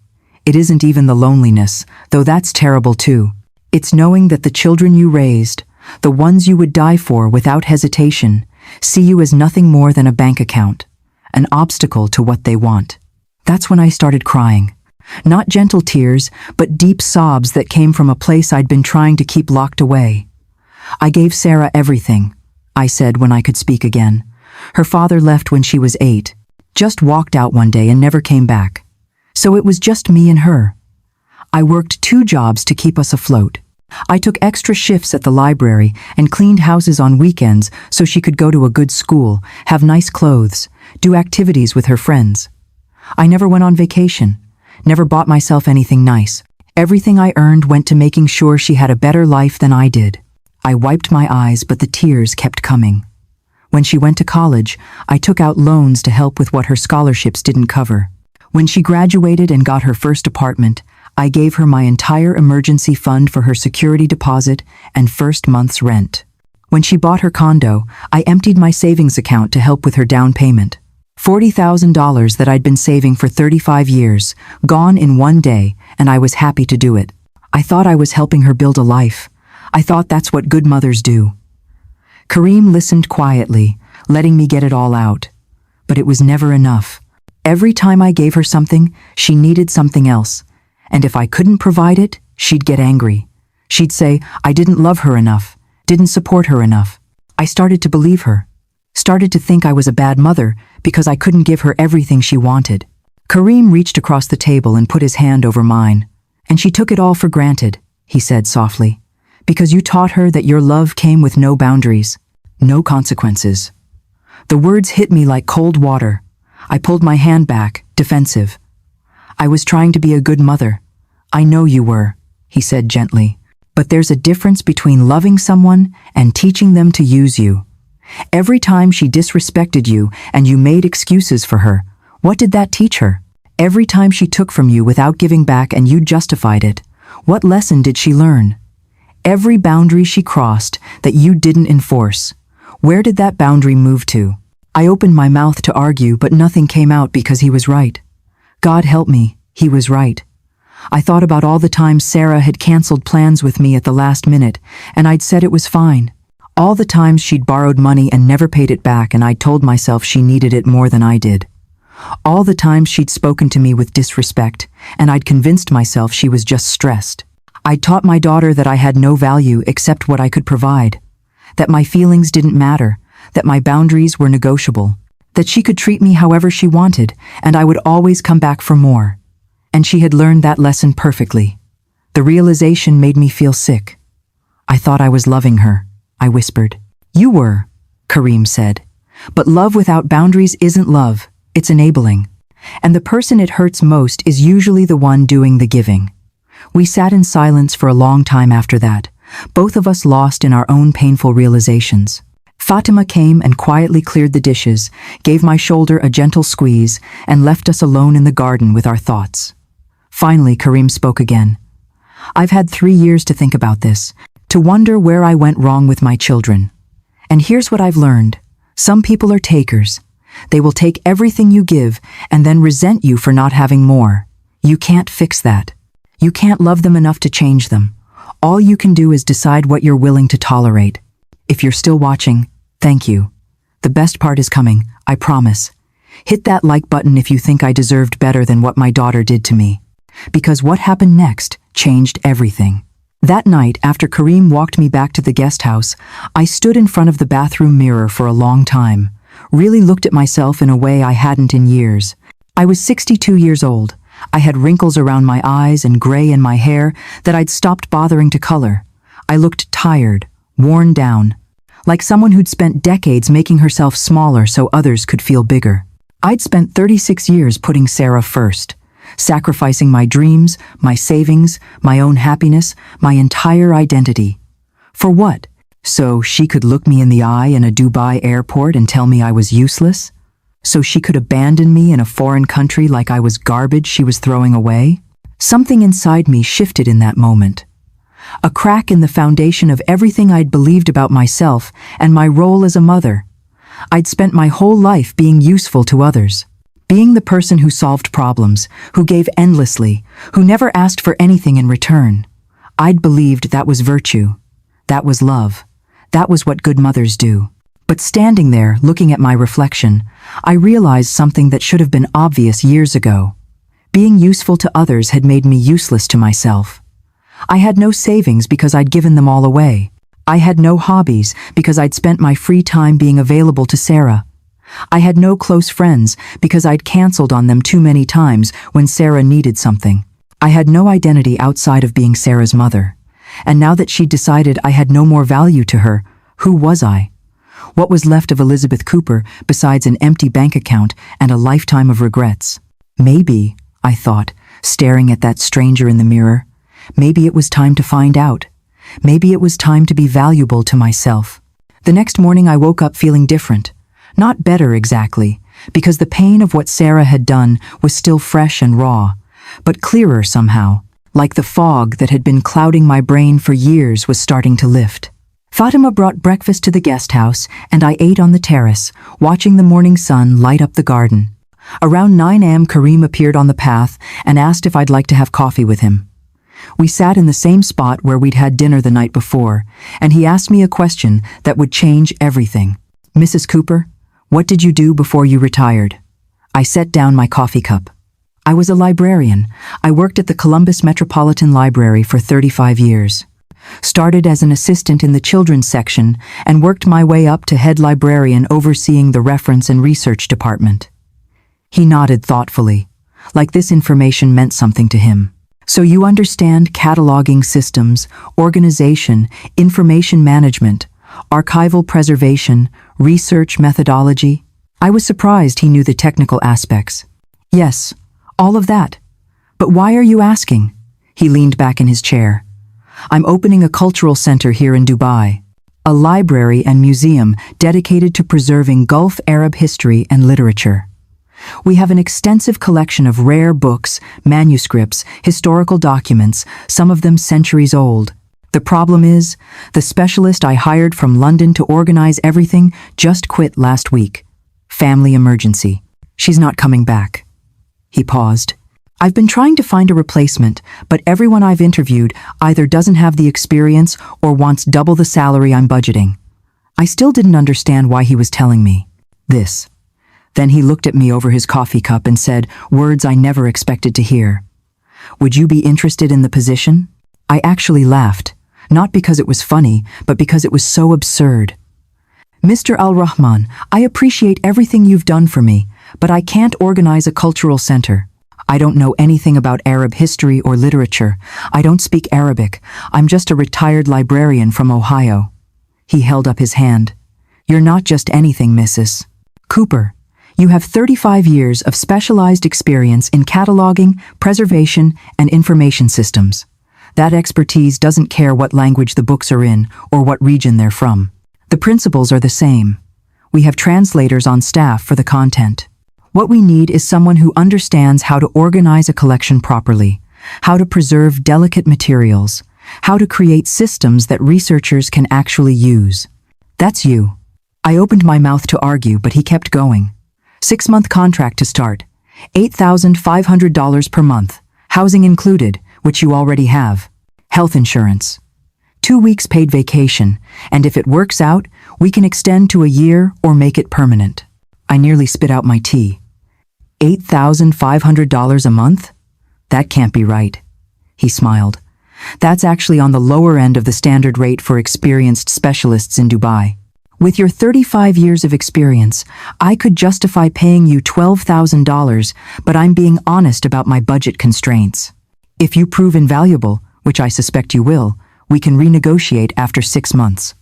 It isn't even the loneliness, though that's terrible too. It's knowing that the children you raised, the ones you would die for without hesitation, see you as nothing more than a bank account, an obstacle to what they want. That's when I started crying. Not gentle tears, but deep sobs that came from a place I'd been trying to keep locked away. I gave Sarah everything, I said when I could speak again. Her father left when she was 8, just walked out one day and never came back. So it was just me and her. I worked 2 jobs to keep us afloat. I took extra shifts at the library and cleaned houses on weekends so she could go to a good school, have nice clothes, do activities with her friends. I never went on vacation, never bought myself anything nice. Everything I earned went to making sure she had a better life than I did. I wiped my eyes, but the tears kept coming. When she went to college, I took out loans to help with what her scholarships didn't cover. When she graduated and got her first apartment, I gave her my entire emergency fund for her security deposit and first month's rent. When she bought her condo, I emptied my savings account to help with her down payment. $40,000 that I'd been saving for 35 years, gone in one day, and I was happy to do it. I thought I was helping her build a life. I thought that's what good mothers do. Kareem listened quietly, letting me get it all out. But it was never enough. Every time I gave her something, she needed something else. And if I couldn't provide it, she'd get angry. She'd say I didn't love her enough, didn't support her enough. I started to believe her. Started to think I was a bad mother because I couldn't give her everything she wanted. Kareem reached across the table and put his hand over mine. "And she took it all for granted," he said softly, "because you taught her that your love came with no boundaries, no consequences." The words hit me like cold water. I pulled my hand back, defensive. "I was trying to be a good mother. I know you were," he said gently. "But there's a difference between loving someone and teaching them to use you. Every time she disrespected you and you made excuses for her, what did that teach her? Every time she took from you without giving back and you justified it, what lesson did she learn? Every boundary she crossed that you didn't enforce, where did that boundary move to?" I opened my mouth to argue, but nothing came out because he was right. God help me, he was right. I thought about all the times Sarah had canceled plans with me at the last minute, and I'd said it was fine. All the times she'd borrowed money and never paid it back, and I'd told myself she needed it more than I did. All the times she'd spoken to me with disrespect, and I'd convinced myself she was just stressed. I'd taught my daughter that I had no value except what I could provide, that my feelings didn't matter, that my boundaries were negotiable, that she could treat me however she wanted, and I would always come back for more. And she had learned that lesson perfectly. The realization made me feel sick. "I thought I was loving her," I whispered. "You were," Kareem said. "But love without boundaries isn't love, it's enabling. And the person it hurts most is usually the one doing the giving." We sat in silence for a long time after that, both of us lost in our own painful realizations. Fatima came and quietly cleared the dishes, gave my shoulder a gentle squeeze, and left us alone in the garden with our thoughts. Finally, Kareem spoke again. I've had 3 years to think about this, to wonder where I went wrong with my children. And here's what I've learned. Some people are takers. They will take everything you give and then resent you for not having more. You can't fix that. You can't love them enough to change them. All you can do is decide what you're willing to tolerate. If you're still watching, thank you. The best part is coming, I promise. Hit that like button if you think I deserved better than what my daughter did to me. Because what happened next changed everything. That night, after Kareem walked me back to the guest house, I stood in front of the bathroom mirror for a long time, really looked at myself in a way I hadn't in years. I was 62 years old. I had wrinkles around my eyes and gray in my hair that I'd stopped bothering to color. I looked tired, worn down, like someone who'd spent decades making herself smaller so others could feel bigger. I'd spent 36 years putting Sarah first, sacrificing my dreams, my savings, my own happiness, my entire identity. For what? So she could look me in the eye in a Dubai airport and tell me I was useless? So she could abandon me in a foreign country like I was garbage she was throwing away? Something inside me shifted in that moment. A crack in the foundation of everything I'd believed about myself and my role as a mother. I'd spent my whole life being useful to others, being the person who solved problems, who gave endlessly, who never asked for anything in return. I'd believed that was virtue. That was love. That was what good mothers do. But standing there, looking at my reflection, I realized something that should have been obvious years ago. Being useful to others had made me useless to myself. I had no savings because I'd given them all away. I had no hobbies because I'd spent my free time being available to Sarah. I had no close friends because I'd canceled on them too many times when Sarah needed something. I had no identity outside of being Sarah's mother. And now that she'd decided I had no more value to her, who was I? What was left of Elizabeth Cooper besides an empty bank account and a lifetime of regrets? Maybe, I thought, staring at that stranger in the mirror, maybe it was time to find out. Maybe it was time to be valuable to myself. The next morning I woke up feeling different. Not better exactly, because the pain of what Sarah had done was still fresh and raw, but clearer somehow, like the fog that had been clouding my brain for years was starting to lift. Fatima brought breakfast to the guest house, and I ate on the terrace, watching the morning sun light up the garden. Around 9 a.m. Kareem appeared on the path and asked if I'd like to have coffee with him. We sat in the same spot where we'd had dinner the night before, and he asked me a question that would change everything. "Mrs. Cooper, what did you do before you retired?" I set down my coffee cup. I was a librarian. I worked at the Columbus Metropolitan Library for 35 years. Started as an assistant in the children's section and worked my way up to head librarian overseeing the reference and research department. He nodded thoughtfully, like this information meant something to him. "So you understand cataloging systems, organization, information management, archival preservation, research methodology?" I was surprised he knew the technical aspects. "Yes, all of that. But why are you asking?" He leaned back in his chair. "I'm opening a cultural center here in Dubai, a library and museum dedicated to preserving Gulf Arab history and literature. We have an extensive collection of rare books, manuscripts, historical documents, some of them centuries old. The problem is, the specialist I hired from London to organize everything just quit last week. Family emergency. She's not coming back." He paused. "I've been trying to find a replacement, but everyone I've interviewed either doesn't have the experience or wants double the salary I'm budgeting." I still didn't understand why he was telling me this. Then he looked at me over his coffee cup and said words I never expected to hear. "Would you be interested in the position?" I actually laughed, not because it was funny, but because it was so absurd. "Mr. Al-Rahman, I appreciate everything you've done for me, but I can't organize a cultural center. I don't know anything about Arab history or literature. I don't speak Arabic. I'm just a retired librarian from Ohio." He held up his hand. "You're not just anything, Mrs. Cooper. You have 35 years of specialized experience in cataloging, preservation, and information systems. That expertise doesn't care what language the books are in or what region they're from. The principles are the same. We have translators on staff for the content. What we need is someone who understands how to organize a collection properly, how to preserve delicate materials, how to create systems that researchers can actually use. That's you. I opened my mouth to argue, but he kept going. 6-month contract to start. $8,500 per month. Housing included, which you already have. Health insurance. 2 weeks paid vacation, and if it works out, we can extend to a year or make it permanent. I nearly spit out my tea. $8,500 a month? That can't be right. He smiled. That's actually on the lower end of the standard rate for experienced specialists in Dubai. With your 35 years of experience, I could justify paying you $12,000, but I'm being honest about my budget constraints. If you prove invaluable, which I suspect you will, we can renegotiate after 6 months.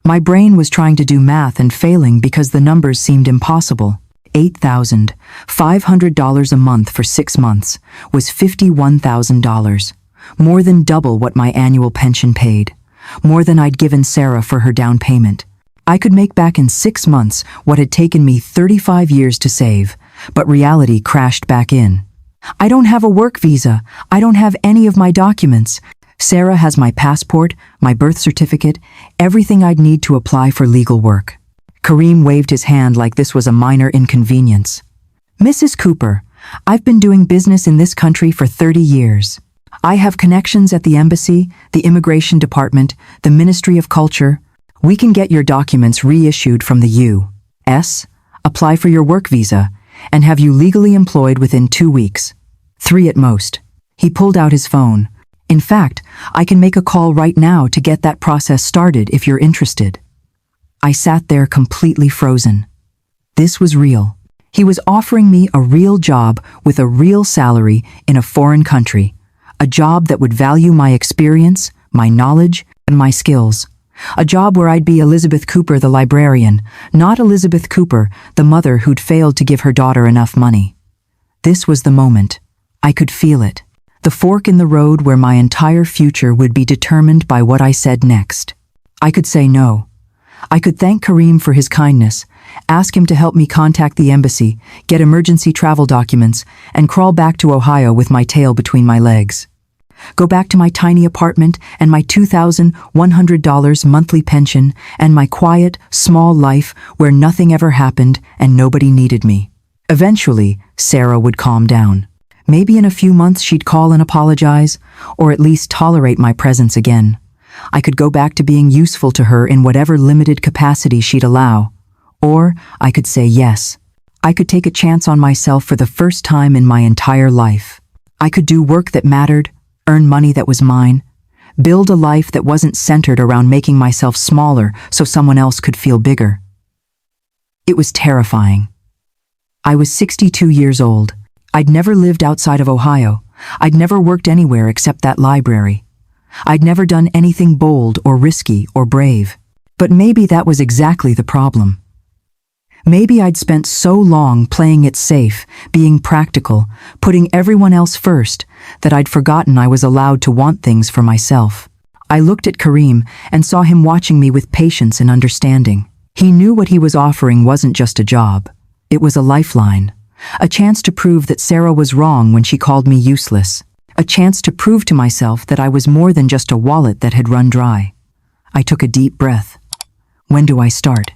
My brain was trying to do math and failing because the numbers seemed impossible. $8,500 a month for 6 months was $51,000, more than double what my annual pension paid, more than I'd given Sarah for her down payment. I could make back in 6 months what had taken me 35 years to save, but reality crashed back in. I don't have a work visa. I don't have any of my documents. Sarah has my passport, my birth certificate, everything I'd need to apply for legal work. Kareem waved his hand like this was a minor inconvenience. Mrs. Cooper, I've been doing business in this country for 30 years. I have connections at the embassy, the immigration department, the Ministry of Culture. We can get your documents reissued from the U.S., apply for your work visa, and have you legally employed within 2 weeks. 3 at most. He pulled out his phone. In fact, I can make a call right now to get that process started if you're interested. I sat there completely frozen. This was real. He was offering me a real job with a real salary in a foreign country, a job that would value my experience, my knowledge, and my skills. A job where I'd be Elizabeth Cooper, the librarian, not Elizabeth Cooper, the mother who'd failed to give her daughter enough money. This was the moment. I could feel it. The fork in the road where my entire future would be determined by what I said next. I could say no. I could thank Kareem for his kindness, ask him to help me contact the embassy, get emergency travel documents, and crawl back to Ohio with my tail between my legs. Go back to my tiny apartment and my $2,100 monthly pension and my quiet, small life where nothing ever happened and nobody needed me. Eventually, Sarah would calm down. Maybe in a few months she'd call and apologize, or at least tolerate my presence again. I could go back to being useful to her in whatever limited capacity she'd allow. Or I could say yes. I could take a chance on myself for the first time in my entire life. I could do work that mattered, earn money that was mine, build a life that wasn't centered around making myself smaller so someone else could feel bigger. It was terrifying. I was 62 years old. I'd never lived outside of Ohio. I'd never worked anywhere except that library. I'd never done anything bold or risky or brave. But maybe that was exactly the problem. Maybe I'd spent so long playing it safe, being practical, putting everyone else first, that I'd forgotten I was allowed to want things for myself. I looked at Kareem and saw him watching me with patience and understanding. He knew what he was offering wasn't just a job. It was a lifeline. A chance to prove that Sarah was wrong when she called me useless. A chance to prove to myself that I was more than just a wallet that had run dry. I took a deep breath. When do I start?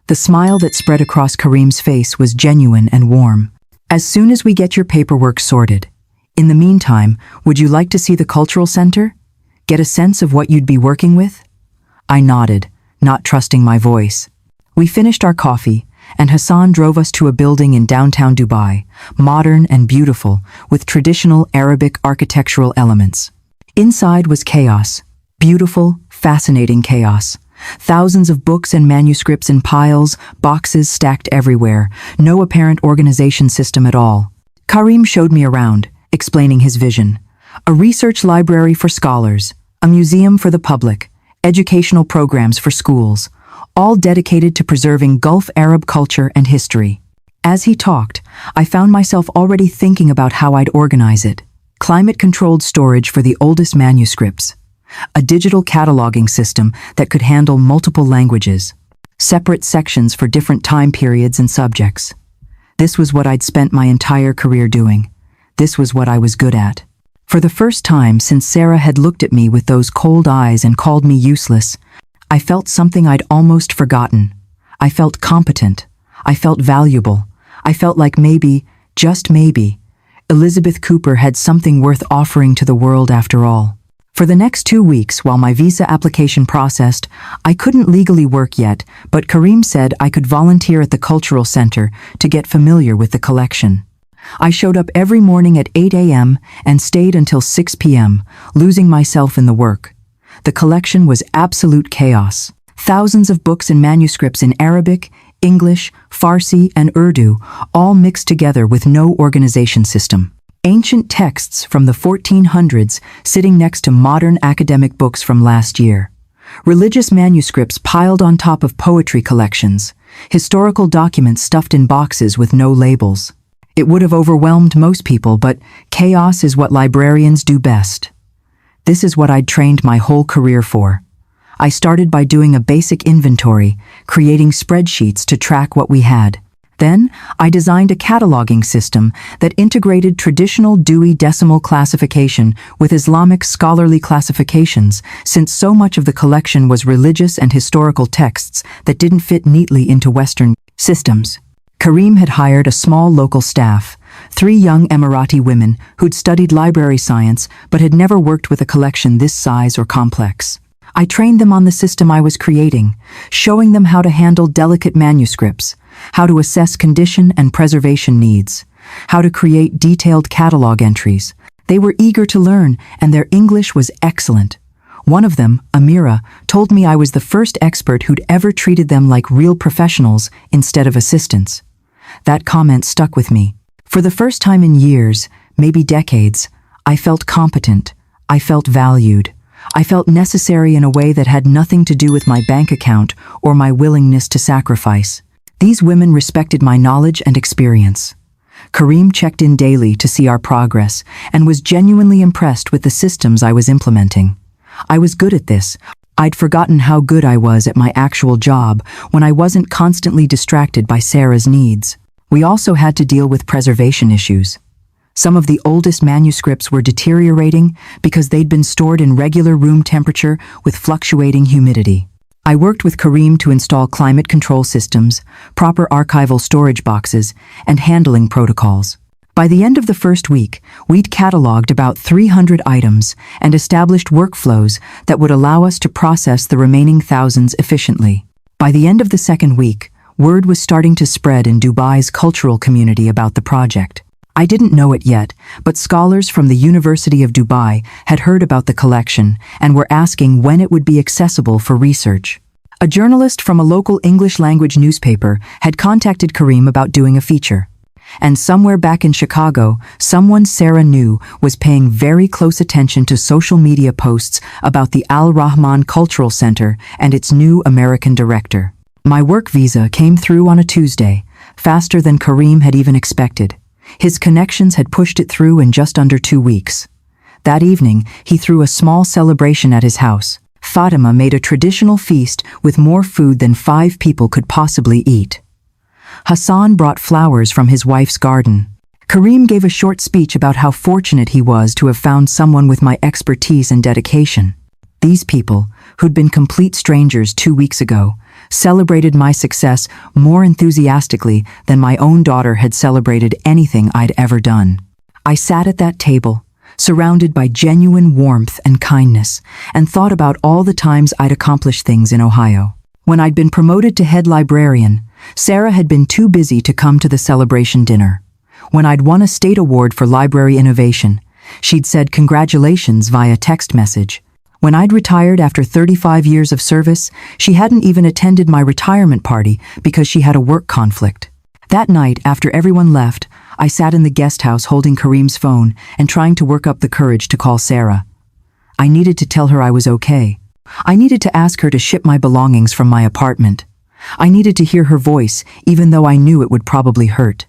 The smile that spread across Kareem's face was genuine and warm. As soon as we get your paperwork sorted. In the meantime, would you like to see the cultural center? Get a sense of what you'd be working with? I nodded, not trusting my voice. We finished our coffee, and Hassan drove us to a building in downtown Dubai, modern and beautiful, with traditional Arabic architectural elements. Inside was chaos. Beautiful, fascinating chaos. Thousands of books and manuscripts in piles, boxes stacked everywhere, no apparent organization system at all. Kareem showed me around, explaining his vision. A research library for scholars, a museum for the public, educational programs for schools, all dedicated to preserving Gulf Arab culture and history. As he talked, I found myself already thinking about how I'd organize it. Climate-controlled storage for the oldest manuscripts. A digital cataloging system that could handle multiple languages. Separate sections for different time periods and subjects. This was what I'd spent my entire career doing. This was what I was good at. For the first time since Sarah had looked at me with those cold eyes and called me useless, I felt something I'd almost forgotten. I felt competent. I felt valuable. I felt like maybe, just maybe, Elizabeth Cooper had something worth offering to the world after all. For the next 2 weeks, while my visa application processed, I couldn't legally work yet, but Kareem said I could volunteer at the Cultural Center to get familiar with the collection. I showed up every morning at 8 a.m. and stayed until 6 p.m., losing myself in the work. The collection was absolute chaos. Thousands of books and manuscripts in Arabic, English, Farsi, and Urdu, all mixed together with no organization system. Ancient texts from the 1400s sitting next to modern academic books from last year. Religious manuscripts piled on top of poetry collections. Historical documents stuffed in boxes with no labels. It would have overwhelmed most people, but chaos is what librarians do best. This is what I'd trained my whole career for. I started by doing a basic inventory, creating spreadsheets to track what we had. Then, I designed a cataloging system that integrated traditional Dewey Decimal Classification with Islamic scholarly classifications, since so much of the collection was religious and historical texts that didn't fit neatly into Western systems. Kareem had hired a small local staff, 3 young Emirati women who'd studied library science but had never worked with a collection this size or complex. I trained them on the system I was creating, showing them how to handle delicate manuscripts, how to assess condition and preservation needs, how to create detailed catalog entries. They were eager to learn, and their English was excellent. One of them, Amira, told me I was the first expert who'd ever treated them like real professionals instead of assistants. That comment stuck with me. For the first time in years, maybe decades, I felt competent. I felt valued. I felt necessary in a way that had nothing to do with my bank account or my willingness to sacrifice. These women respected my knowledge and experience. Kareem checked in daily to see our progress and was genuinely impressed with the systems I was implementing. I was good at this. I'd forgotten how good I was at my actual job when I wasn't constantly distracted by Sarah's needs. We also had to deal with preservation issues. Some of the oldest manuscripts were deteriorating because they'd been stored in regular room temperature with fluctuating humidity. I worked with Kareem to install climate control systems, proper archival storage boxes, and handling protocols. By the end of the first week, we'd cataloged about 300 items and established workflows that would allow us to process the remaining thousands efficiently. By the end of the second week, word was starting to spread in Dubai's cultural community about the project. I didn't know it yet, but scholars from the University of Dubai had heard about the collection and were asking when it would be accessible for research. A journalist from a local English-language newspaper had contacted Kareem about doing a feature. And somewhere back in Chicago, someone Sarah knew was paying very close attention to social media posts about the Al Rahman Cultural Center and its new American director. My work visa came through on a Tuesday, faster than Kareem had even expected. His connections had pushed it through in just under 2 weeks. That evening, he threw a small celebration at his house. Fatima made a traditional feast with more food than 5 people could possibly eat. Hassan brought flowers from his wife's garden. Kareem gave a short speech about how fortunate he was to have found someone with my expertise and dedication. These people, who'd been complete strangers 2 weeks ago, celebrated my success more enthusiastically than my own daughter had celebrated anything I'd ever done. I sat at that table, surrounded by genuine warmth and kindness, and thought about all the times I'd accomplished things in Ohio. When I'd been promoted to head librarian, Sarah had been too busy to come to the celebration dinner. When I'd won a state award for library innovation, she'd said congratulations via text message. When I'd retired after 35 years of service, she hadn't even attended my retirement party because she had a work conflict. That night, after everyone left, I sat in the guest house holding Kareem's phone and trying to work up the courage to call Sarah. I needed to tell her I was okay. I needed to ask her to ship my belongings from my apartment. I needed to hear her voice, even though I knew it would probably hurt.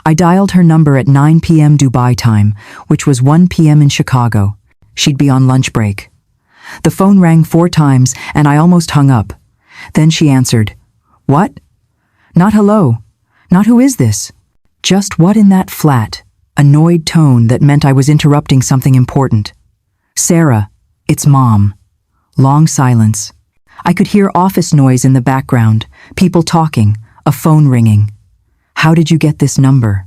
I dialed her number at 9 p.m. Dubai time, which was 1 p.m. in Chicago. She'd be on lunch break. The phone rang 4 times, and I almost hung up. Then she answered. What? Not hello. Not who is this? Just what in that flat? annoyed tone that meant I was interrupting something important. "Sarah, it's Mom." Long silence. I could hear office noise in the background, people talking, a phone ringing. "How did you get this number?"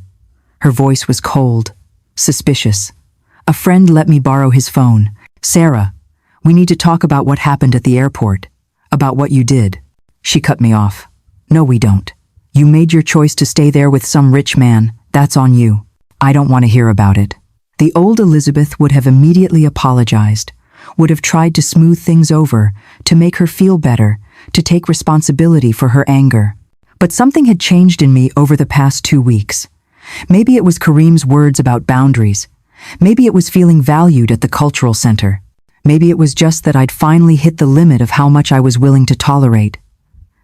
Her voice was cold, suspicious. "A friend let me borrow his phone. Sarah, we need to talk about what happened at the airport. About what you did." She cut me off. "No, we don't. You made your choice to stay there with some rich man. That's on you. I don't want to hear about it." The old Elizabeth would have immediately apologized, would have tried to smooth things over, to make her feel better, to take responsibility for her anger. But something had changed in me over the past 2 weeks. Maybe it was Kareem's words about boundaries. Maybe it was feeling valued at the cultural center. Maybe it was just that I'd finally hit the limit of how much I was willing to tolerate.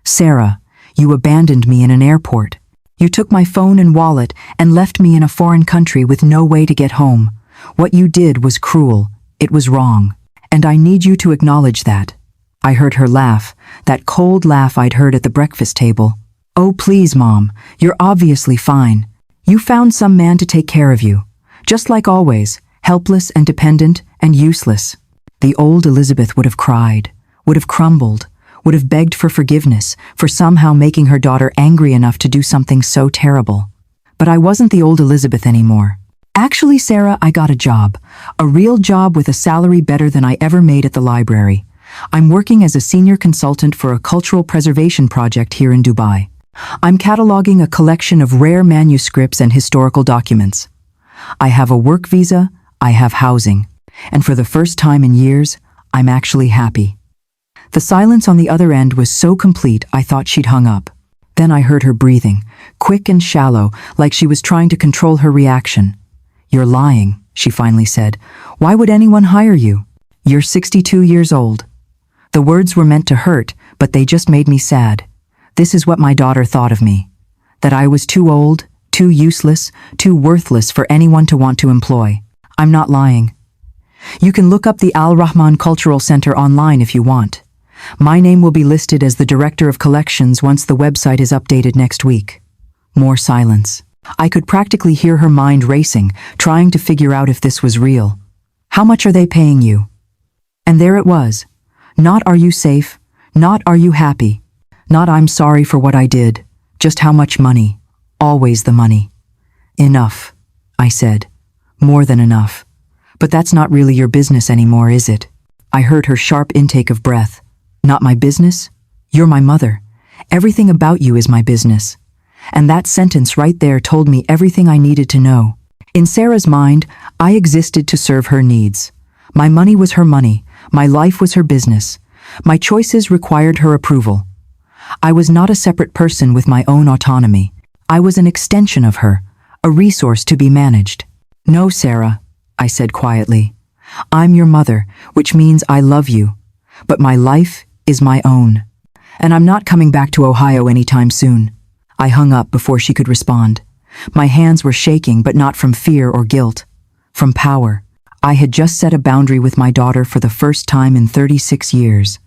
"Sarah, you abandoned me in an airport. You took my phone and wallet and left me in a foreign country with no way to get home. What you did was cruel. It was wrong. And I need you to acknowledge that." I heard her laugh, that cold laugh I'd heard at the breakfast table. "Oh, please, Mom, you're obviously fine. You found some man to take care of you. Just like always, helpless and dependent and useless." The old Elizabeth would have cried, would have crumbled, would have begged for forgiveness for somehow making her daughter angry enough to do something so terrible. But I wasn't the old Elizabeth anymore. "Actually, Sarah, I got a job. A real job with a salary better than I ever made at the library. I'm working as a senior consultant for a cultural preservation project here in Dubai. I'm cataloging a collection of rare manuscripts and historical documents. I have a work visa, I have housing, and for the first time in years, I'm actually happy." The silence on the other end was so complete I thought she'd hung up. Then I heard her breathing, quick and shallow, like she was trying to control her reaction. "You're lying," she finally said. "Why would anyone hire you? You're 62 years old." The words were meant to hurt, but they just made me sad. This is what my daughter thought of me. That I was too old, too useless, too worthless for anyone to want to employ. I'm not lying. You can look up the Al Rahman Cultural Center online if you want. My name will be listed as the Director of Collections once the website is updated next week. More silence. I could practically hear her mind racing, trying to figure out if this was real. "How much are they paying you?" And there it was. Not "Are you safe?" Not "Are you happy?" Not "I'm sorry for what I did." Just how much money. Always the money. "Enough," I said. "More than enough. But that's not really your business anymore, is it?" I heard her sharp intake of breath. "Not my business? You're my mother. Everything about you is my business." And that sentence right there told me everything I needed to know. In Sarah's mind, I existed to serve her needs. My money was her money. My life was her business. My choices required her approval. I was not a separate person with my own autonomy. I was an extension of her, a resource to be managed. "No, Sarah," I said quietly. "I'm your mother, which means I love you. But my life is my own. And I'm not coming back to Ohio anytime soon." I hung up before she could respond. My hands were shaking, but not from fear or guilt. From power. I had just set a boundary with my daughter for the first time in 36 years.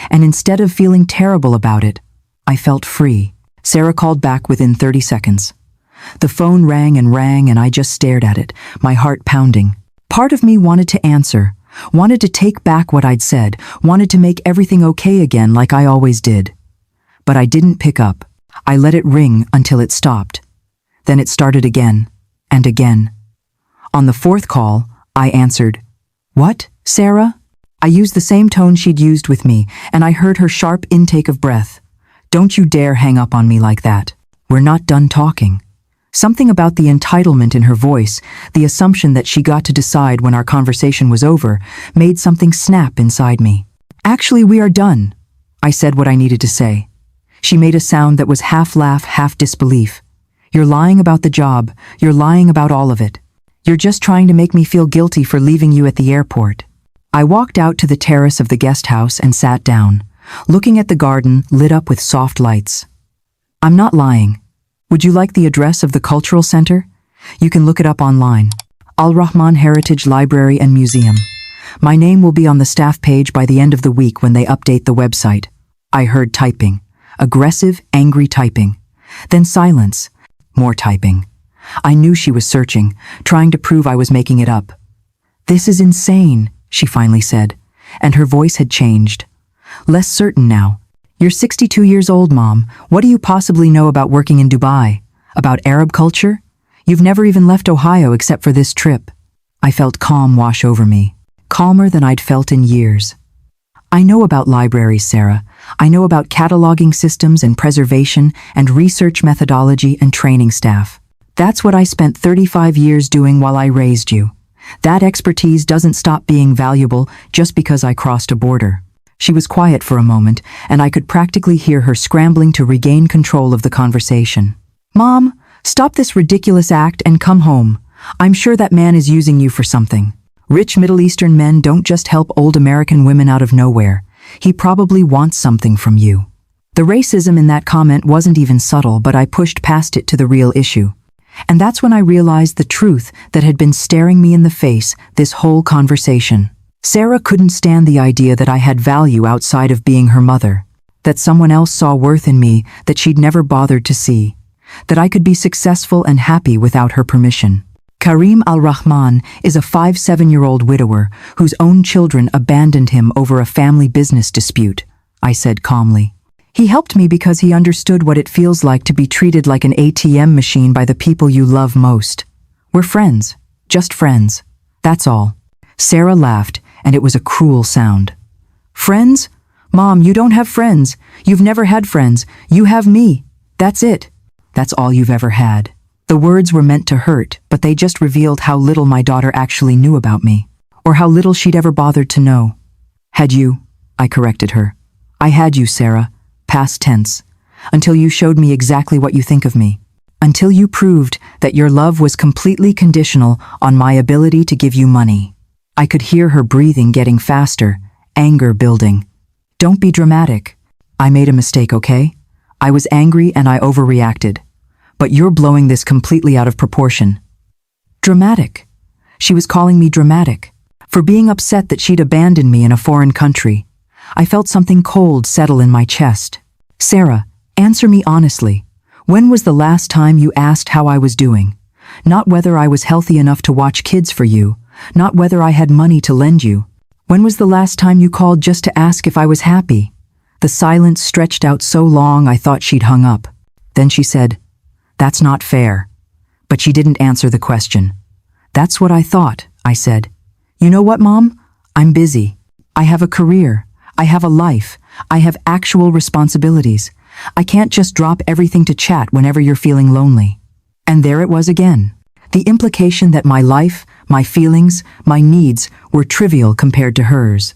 And instead of feeling terrible about it, I felt free. Sarah called back within 30 seconds. The phone rang and I just stared at it, my heart pounding. Part of me wanted to answer, wanted to take back what I'd said, wanted to make everything okay again like I always did. But I didn't pick up. I let it ring until it stopped. Then it started again, and again. On the fourth call, I answered. "What, Sarah?" I used the same tone she'd used with me, and I heard her sharp intake of breath. "Don't you dare hang up on me like that. We're not done talking." Something about the entitlement in her voice, the assumption that she got to decide when our conversation was over, made something snap inside me. "Actually, we are done." I said what I needed to say. She made a sound that was half laugh, half disbelief. "You're lying about the job. You're lying about all of it. You're just trying to make me feel guilty for leaving you at the airport." I walked out to the terrace of the guest house and sat down, looking at the garden lit up with soft lights. "I'm not lying. Would you like the address of the cultural center? You can look it up online. Al Rahman Heritage Library and Museum. My name will be on the staff page by the end of the week when they update the website." I heard typing. Aggressive, angry typing. Then silence. More typing. I knew she was searching, trying to prove I was making it up. "This is insane," she finally said, and her voice had changed. Less certain now. "You're 62 years old, Mom. What do you possibly know about working in Dubai? About Arab culture? You've never even left Ohio except for this trip." I felt calm wash over me, calmer than I'd felt in years. "I know about libraries, Sarah. I know about cataloging systems and preservation and research methodology and training staff. That's what I spent 35 years doing while I raised you. That expertise doesn't stop being valuable just because I crossed a border." She was quiet for a moment, and I could practically hear her scrambling to regain control of the conversation. "Mom, stop this ridiculous act and come home. I'm sure that man is using you for something. Rich Middle Eastern men don't just help old American women out of nowhere. He probably wants something from you." The racism in that comment wasn't even subtle, but I pushed past it to the real issue. And that's when I realized the truth that had been staring me in the face this whole conversation. Sarah couldn't stand the idea that I had value outside of being her mother, that someone else saw worth in me that she'd never bothered to see, that I could be successful and happy without her permission. Karim al-Rahman is a 57-year-old widower whose own children abandoned him over a family business dispute, I said calmly. "He helped me because he understood what it feels like to be treated like an ATM machine by the people you love most. We're friends, just friends. That's all." Sarah laughed, and it was a cruel sound. "Friends? Mom, you don't have friends. You've never had friends. You have me. That's it. That's all you've ever had." The words were meant to hurt, but they just revealed how little my daughter actually knew about me, or how little she'd ever bothered to know. "Had you," I corrected her. "I had you, Sarah, past tense, until you showed me exactly what you think of me. Until you proved that your love was completely conditional on my ability to give you money." I could hear her breathing getting faster, anger building. "Don't be dramatic. I made a mistake, okay? I was angry and I overreacted. But you're blowing this completely out of proportion." Dramatic. She was calling me dramatic for being upset that she'd abandoned me in a foreign country. I felt something cold settle in my chest. "Sarah, answer me honestly. When was the last time you asked how I was doing? Not whether I was healthy enough to watch kids for you, not whether I had money to lend you. When was the last time you called just to ask if I was happy?" The silence stretched out so long I thought she'd hung up. Then she said, "That's not fair." But she didn't answer the question. "That's what I thought," I said. "You know what, Mom? I'm busy. I have a career. I have a life. I have actual responsibilities. I can't just drop everything to chat whenever you're feeling lonely." And there it was again. The implication that my life, my feelings, my needs were trivial compared to hers.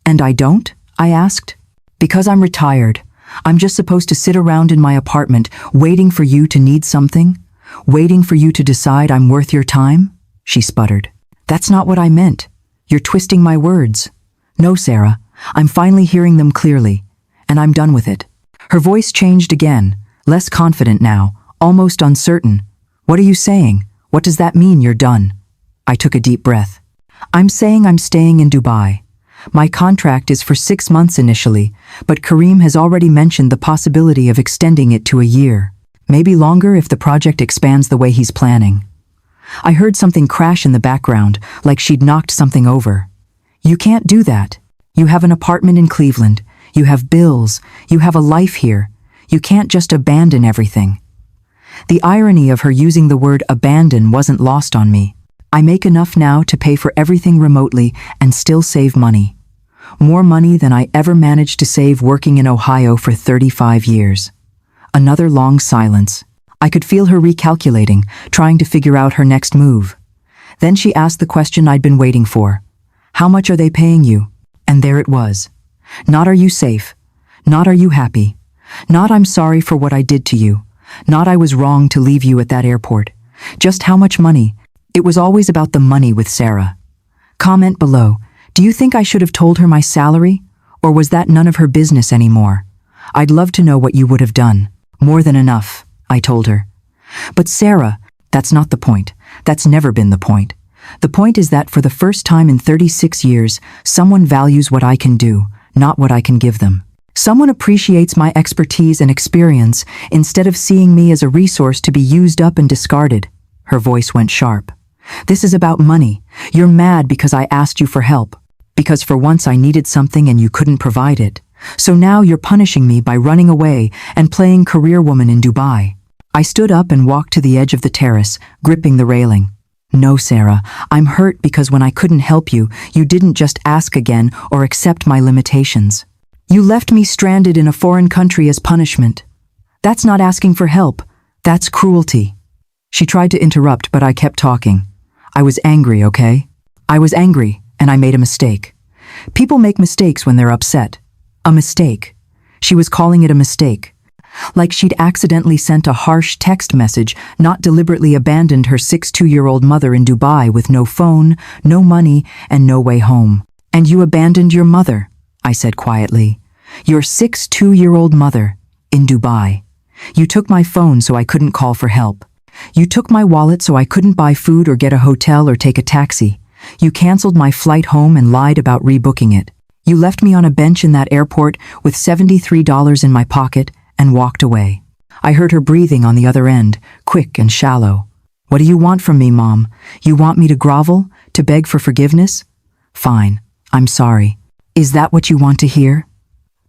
"And I don't?" I asked. "Because I'm retired. I'm just supposed to sit around in my apartment waiting for you to need something? Waiting for you to decide I'm worth your time?" She sputtered. "That's not what I meant. You're twisting my words." "No, Sarah, I'm finally hearing them clearly, and I'm done with it." Her voice changed again, less confident now, almost uncertain. "What are you saying? What does that mean, you're done?" I took a deep breath. "I'm saying I'm staying in Dubai. My contract is for 6 months initially, but Karim has already mentioned the possibility of extending it to a year. Maybe longer if the project expands the way he's planning." I heard something crash in the background, like she'd knocked something over. "You can't do that. You have an apartment in Cleveland. You have bills. You have a life here. You can't just abandon everything." The irony of her using the word abandon wasn't lost on me. I make enough now to pay for everything remotely and still save money. More money than I ever managed to save working in Ohio for 35 years. Another long silence. I could feel her recalculating, trying to figure out her next move. Then she asked the question I'd been waiting for. "How much are they paying you?" And there it was. Not "Are you safe?" Not "Are you happy?" Not "I'm sorry for what I did to you." Not "I was wrong to leave you at that airport." Just how much money. It was always about the money with Sarah. Comment below. Do you think I should have told her my salary? Or was that none of her business anymore? I'd love to know what you would have done. "More than enough," I told her. "But Sarah, that's not the point. That's never been the point. The point is that for the first time in 36 years, someone values what I can do, not what I can give them. Someone appreciates my expertise and experience instead of seeing me as a resource to be used up and discarded. Her voice went sharp. This is about money. You're mad because I asked you for help. Because for once I needed something and you couldn't provide it. So now you're punishing me by running away and playing career woman in Dubai. I stood up and walked to the edge of the terrace, gripping the railing. No, Sarah, I'm hurt because when I couldn't help you, you didn't just ask again or accept my limitations. You left me stranded in a foreign country as punishment. That's not asking for help. That's cruelty. She tried to interrupt, but I kept talking. I was angry, okay? I was angry, and I made a mistake. People make mistakes when they're upset. A mistake. She was calling it a mistake. Like she'd accidentally sent a harsh text message, not deliberately abandoned her 62-year-old mother in Dubai with no phone, no money, and no way home. And you abandoned your mother, I said quietly. Your 62-year-old mother, in Dubai. You took my phone so I couldn't call for help. You took my wallet so I couldn't buy food or get a hotel or take a taxi. You canceled my flight home and lied about rebooking it. You left me on a bench in that airport with $73 in my pocket and walked away. I heard her breathing on the other end, quick and shallow. What do you want from me, Mom? You want me to grovel? To beg for forgiveness? Fine, I'm sorry. Is that what you want to hear?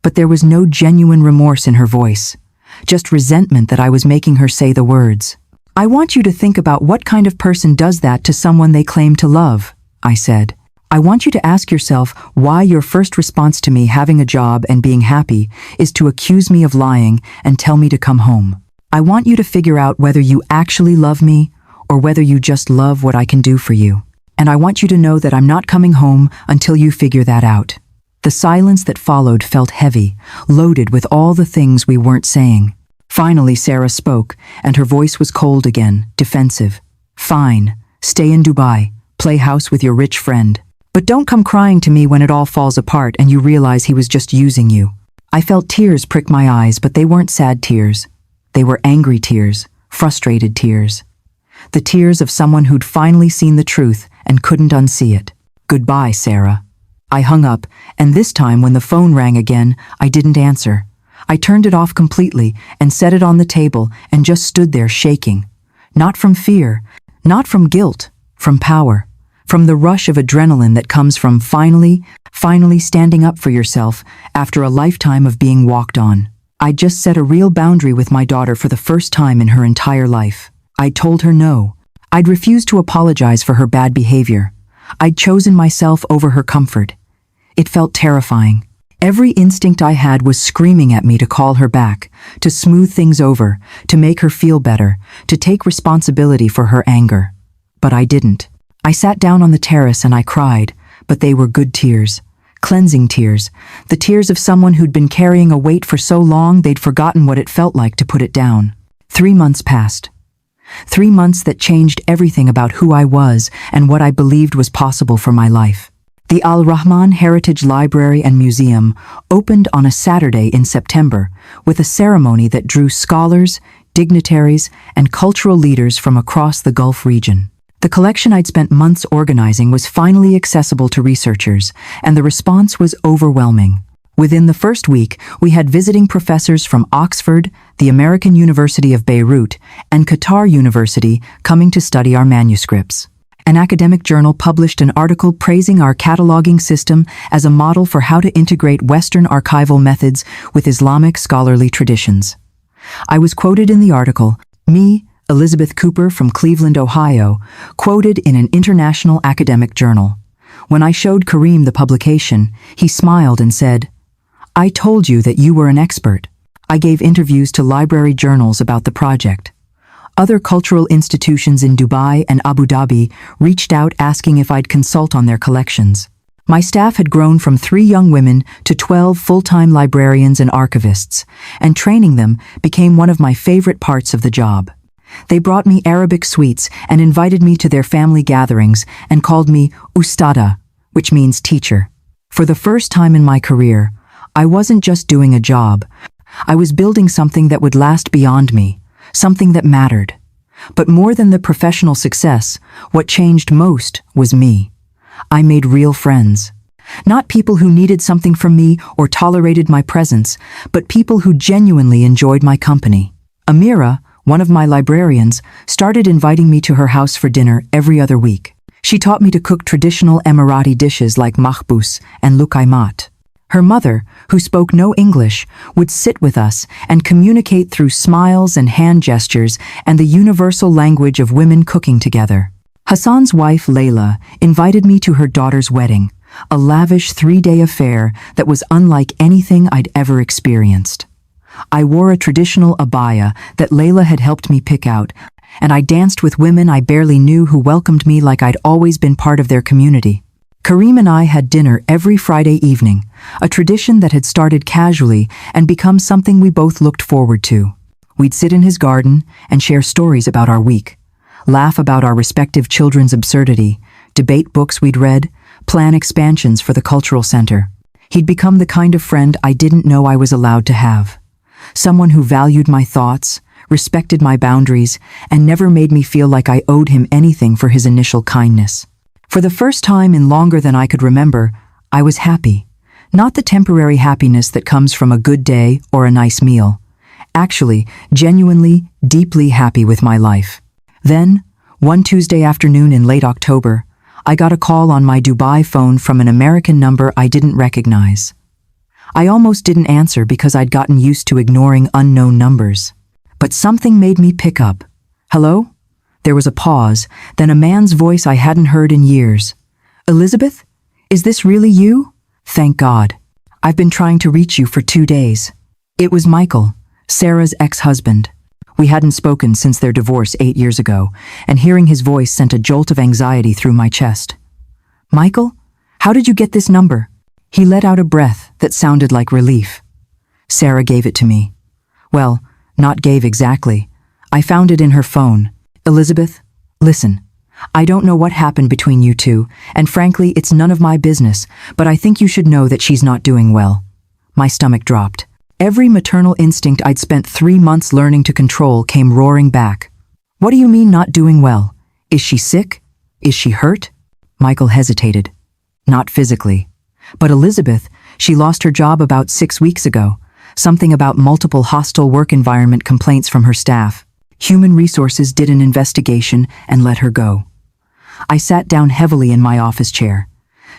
But there was no genuine remorse in her voice, just resentment that I was making her say the words. I want you to think about what kind of person does that to someone they claim to love, I said. I want you to ask yourself why your first response to me having a job and being happy is to accuse me of lying and tell me to come home. I want you to figure out whether you actually love me or whether you just love what I can do for you. And I want you to know that I'm not coming home until you figure that out. The silence that followed felt heavy, loaded with all the things we weren't saying. Finally, Sarah spoke, and her voice was cold again, defensive. Fine, stay in Dubai, play house with your rich friend. But don't come crying to me when it all falls apart and you realize he was just using you. I felt tears prick my eyes, but they weren't sad tears. They were angry tears, frustrated tears. The tears of someone who'd finally seen the truth and couldn't unsee it. Goodbye, Sarah. I hung up, and this time when the phone rang again, I didn't answer. I turned it off completely and set it on the table and just stood there shaking. Not from fear, not from guilt, from power. From the rush of adrenaline that comes from finally standing up for yourself after a lifetime of being walked on. I'd just set a real boundary with my daughter for the first time in her entire life. I'd told her no. I'd refused to apologize for her bad behavior. I'd chosen myself over her comfort. It felt terrifying. Every instinct I had was screaming at me to call her back, to smooth things over, to make her feel better, to take responsibility for her anger. But I didn't. I sat down on the terrace and I cried, but they were good tears. Cleansing tears. The tears of someone who'd been carrying a weight for so long they'd forgotten what it felt like to put it down. 3 months passed. 3 months that changed everything about who I was and what I believed was possible for my life. The Al Rahman Heritage Library and Museum opened on a Saturday in September with a ceremony that drew scholars, dignitaries, and cultural leaders from across the Gulf region. The collection I'd spent months organizing was finally accessible to researchers, and the response was overwhelming. Within the first week, we had visiting professors from Oxford, the American University of Beirut, and Qatar University coming to study our manuscripts. An academic journal published an article praising our cataloging system as a model for how to integrate Western archival methods with Islamic scholarly traditions. I was quoted in the article, me, Elizabeth Cooper from Cleveland, Ohio, quoted in an international academic journal. When I showed Kareem the publication, he smiled and said, "I told you that you were an expert." I gave interviews to library journals about the project. Other cultural institutions in Dubai and Abu Dhabi reached out asking if I'd consult on their collections. My staff had grown from 3 young women to 12 full-time librarians and archivists, and training them became one of my favorite parts of the job. They brought me Arabic sweets and invited me to their family gatherings and called me Ustada, which means teacher. For the first time in my career, I wasn't just doing a job. I was building something that would last beyond me, something that mattered. But more than the professional success, what changed most was me. I made real friends. Not people who needed something from me or tolerated my presence, but people who genuinely enjoyed my company. Amira, one of my librarians, started inviting me to her house for dinner every other week. She taught me to cook traditional Emirati dishes like mahbous and lukaimat. Her mother, who spoke no English, would sit with us and communicate through smiles and hand gestures and the universal language of women cooking together. Hassan's wife, Layla, invited me to her daughter's wedding, a lavish 3-day affair that was unlike anything I'd ever experienced. I wore a traditional abaya that Layla had helped me pick out, and I danced with women I barely knew who welcomed me like I'd always been part of their community. Kareem and I had dinner every Friday evening, a tradition that had started casually and become something we both looked forward to. We'd sit in his garden and share stories about our week, laugh about our respective children's absurdity, debate books we'd read, plan expansions for the cultural center. He'd become the kind of friend I didn't know I was allowed to have. Someone who valued my thoughts, respected my boundaries, and never made me feel like I owed him anything for his initial kindness. For the first time in longer than I could remember, I was happy. Not the temporary happiness that comes from a good day or a nice meal. Actually, genuinely, deeply happy with my life. Then, one Tuesday afternoon in late October, I got a call on my Dubai phone from an American number I didn't recognize. I almost didn't answer because I'd gotten used to ignoring unknown numbers. But something made me pick up. Hello? There was a pause, then a man's voice I hadn't heard in years. Elizabeth? Is this really you? Thank God. I've been trying to reach you for 2 days. It was Michael, Sarah's ex-husband. We hadn't spoken since their divorce 8 years ago, and hearing his voice sent a jolt of anxiety through my chest. Michael? How did you get this number? He let out a breath that sounded like relief. Sarah gave it to me. Well, not gave exactly. I found it in her phone. Elizabeth, listen. I don't know what happened between you two, and frankly, it's none of my business, but I think you should know that she's not doing well. My stomach dropped. Every maternal instinct I'd spent 3 months learning to control came roaring back. What do you mean not doing well? Is she sick? Is she hurt? Michael hesitated. Not physically. But Elizabeth, she lost her job about 6 weeks ago. Something about multiple hostile work environment complaints from her staff. Human Resources did an investigation and let her go. I sat down heavily in my office chair.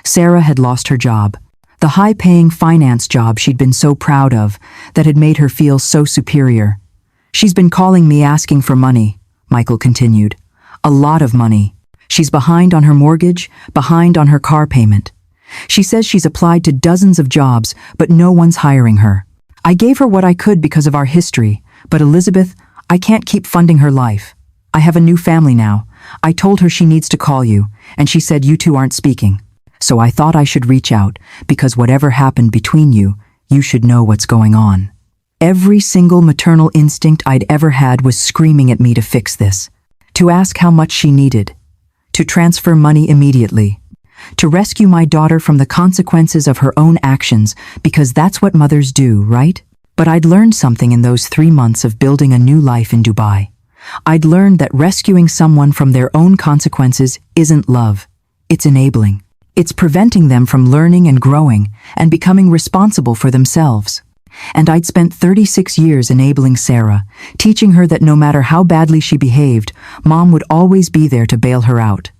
Sarah had lost her job. The high-paying finance job she'd been so proud of, that had made her feel so superior. She's been calling me asking for money, Michael continued. A lot of money. She's behind on her mortgage, behind on her car payment. She says she's applied to dozens of jobs, but no one's hiring her. I gave her what I could because of our history, but Elizabeth, I can't keep funding her life. I have a new family now. I told her she needs to call you, and she said you two aren't speaking. So I thought I should reach out, because whatever happened between you, you should know what's going on. Every single maternal instinct I'd ever had was screaming at me to fix this. To ask how much she needed. To transfer money immediately. To rescue my daughter from the consequences of her own actions, because that's what mothers do, right? But I'd learned something in those 3 months of building a new life in Dubai. I'd learned that rescuing someone from their own consequences isn't love. It's enabling. It's preventing them from learning and growing and becoming responsible for themselves. And I'd spent 36 years enabling Sarah, teaching her that no matter how badly she behaved, Mom would always be there to bail her out.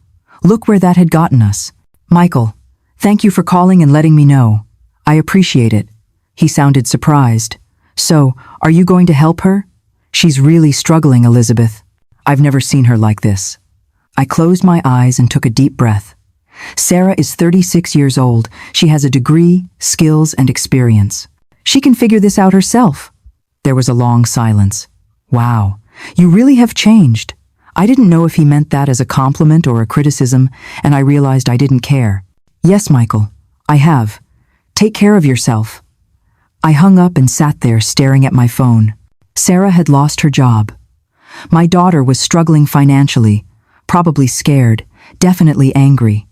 Look where that had gotten us. Michael, thank you for calling and letting me know. I appreciate it. He sounded surprised. So, are you going to help her? She's really struggling, Elizabeth. I've never seen her like this. I closed my eyes and took a deep breath. Sarah is 36 years old. She has a degree, skills, and experience. She can figure this out herself. There was a long silence. Wow, you really have changed. I didn't know if he meant that as a compliment or a criticism, and I realized I didn't care. Yes, Michael, I have. Take care of yourself. I hung up and sat there staring at my phone. Sarah had lost her job. My daughter was struggling financially, probably scared, definitely angry.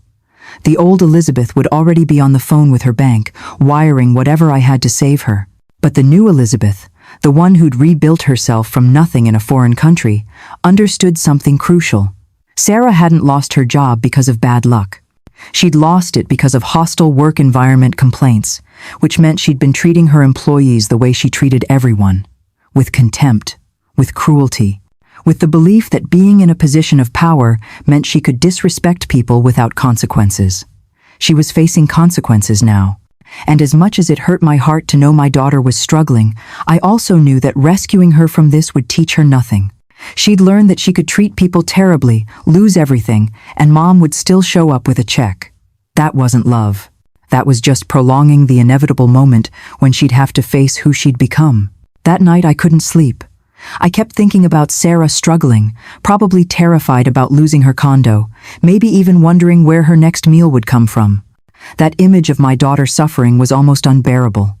The old Elizabeth would already be on the phone with her bank, wiring whatever I had to save her. But the new Elizabeth, the one who'd rebuilt herself from nothing in a foreign country, understood something crucial. Sarah hadn't lost her job because of bad luck. She'd lost it because of hostile work environment complaints, which meant she'd been treating her employees the way she treated everyone, with contempt, with cruelty, with the belief that being in a position of power meant she could disrespect people without consequences. She was facing consequences now, and as much as it hurt my heart to know my daughter was struggling, I also knew that rescuing her from this would teach her nothing. She'd learned that she could treat people terribly, lose everything, and Mom would still show up with a check. That wasn't love. That was just prolonging the inevitable moment when she'd have to face who she'd become. That night I couldn't sleep. I kept thinking about Sarah struggling, probably terrified about losing her condo, maybe even wondering where her next meal would come from. That image of my daughter suffering was almost unbearable.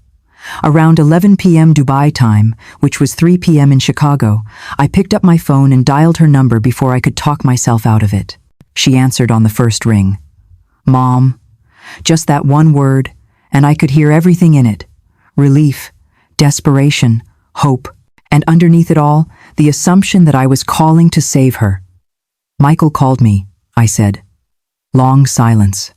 Around 11 p.m. Dubai time, which was 3 p.m. in Chicago, I picked up my phone and dialed her number before I could talk myself out of it. She answered on the first ring. Mom. Just that one word, and I could hear everything in it. Relief, desperation, hope, and underneath it all, the assumption that I was calling to save her. Michael called me, I said. Long silence.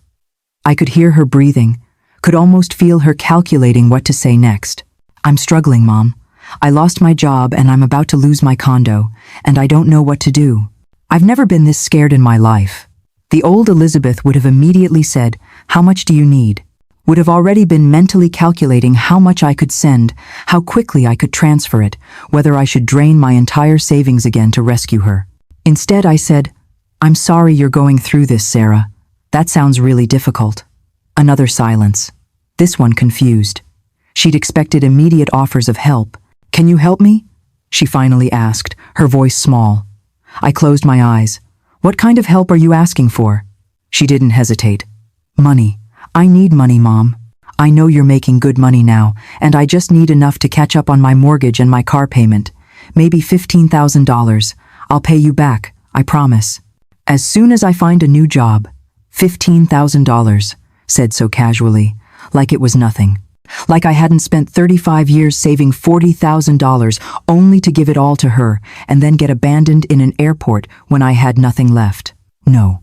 I could hear her breathing, could almost feel her calculating what to say next. I'm struggling, Mom. I lost my job and I'm about to lose my condo, and I don't know what to do. I've never been this scared in my life. The old Elizabeth would have immediately said, "How much do you need?" Would have already been mentally calculating how much I could send, how quickly I could transfer it, whether I should drain my entire savings again to rescue her. Instead, I said, "I'm sorry you're going through this, Sarah. That sounds really difficult." Another silence. This one confused. She'd expected immediate offers of help. "Can you help me?" she finally asked, her voice small. I closed my eyes. "What kind of help are you asking for?" She didn't hesitate. "Money. I need money, Mom. I know you're making good money now, and I just need enough to catch up on my mortgage and my car payment. Maybe $15,000. I'll pay you back, I promise. As soon as I find a new job." $15,000, said so casually, like it was nothing. Like I hadn't spent 35 years saving $40,000 only to give it all to her and then get abandoned in an airport when I had nothing left. No.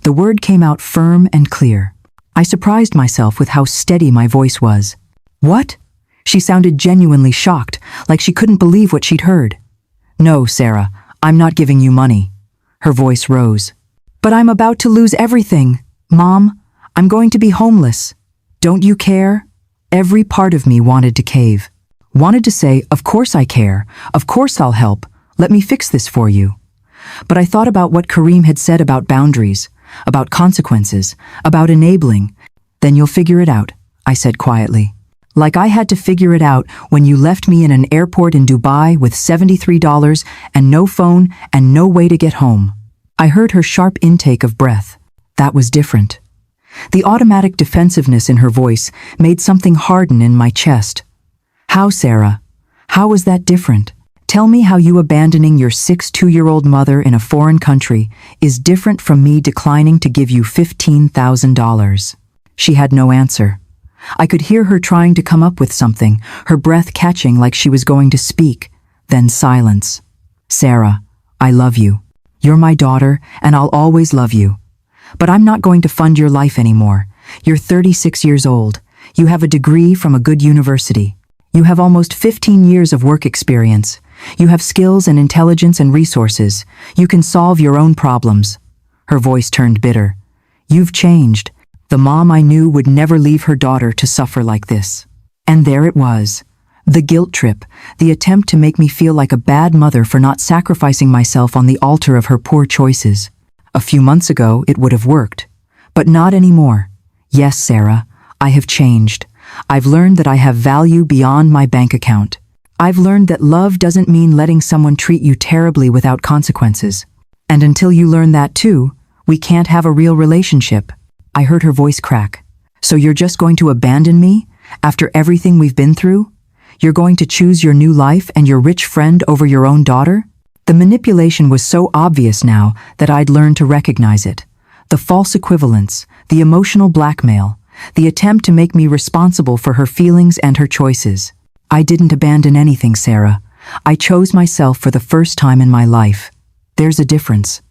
The word came out firm and clear. I surprised myself with how steady my voice was. "What?" She sounded genuinely shocked, like she couldn't believe what she'd heard. "No, Sarah, I'm not giving you money." Her voice rose. "But I'm about to lose everything. Mom, I'm going to be homeless. Don't you care?" Every part of me wanted to cave. Wanted to say, "Of course I care. Of course I'll help. Let me fix this for you." But I thought about what Kareem had said about boundaries, about consequences, about enabling. "Then you'll figure it out," I said quietly. Like I had to figure it out when you left me in an airport in Dubai with $73 and no phone and no way to get home. I heard her sharp intake of breath. That was different. The automatic defensiveness in her voice made something harden in my chest. "How, Sarah? How was that different? Tell me how you abandoning your 62-year-old mother in a foreign country is different from me declining to give you $15,000. She had no answer. I could hear her trying to come up with something, her breath catching like she was going to speak, then silence. "Sarah, I love you. You're my daughter, and I'll always love you. But I'm not going to fund your life anymore. You're 36 years old. You have a degree from a good university. You have almost 15 years of work experience. You have skills and intelligence and resources. You can solve your own problems." Her voice turned bitter. "You've changed. The mom I knew would never leave her daughter to suffer like this." And there it was. The guilt trip, the attempt to make me feel like a bad mother for not sacrificing myself on the altar of her poor choices. A few months ago, it would have worked. But not anymore. Yes, Sarah, I have changed. I've learned that I have value beyond my bank account. I've learned that love doesn't mean letting someone treat you terribly without consequences. And until you learn that too, we can't have a real relationship. I heard her voice crack. "So you're just going to abandon me? After everything we've been through? You're going to choose your new life and your rich friend over your own daughter?" The manipulation was so obvious now that I'd learned to recognize it. The false equivalence, the emotional blackmail, the attempt to make me responsible for her feelings and her choices. I didn't abandon anything, Sarah. I chose myself for the first time in my life. There's a difference.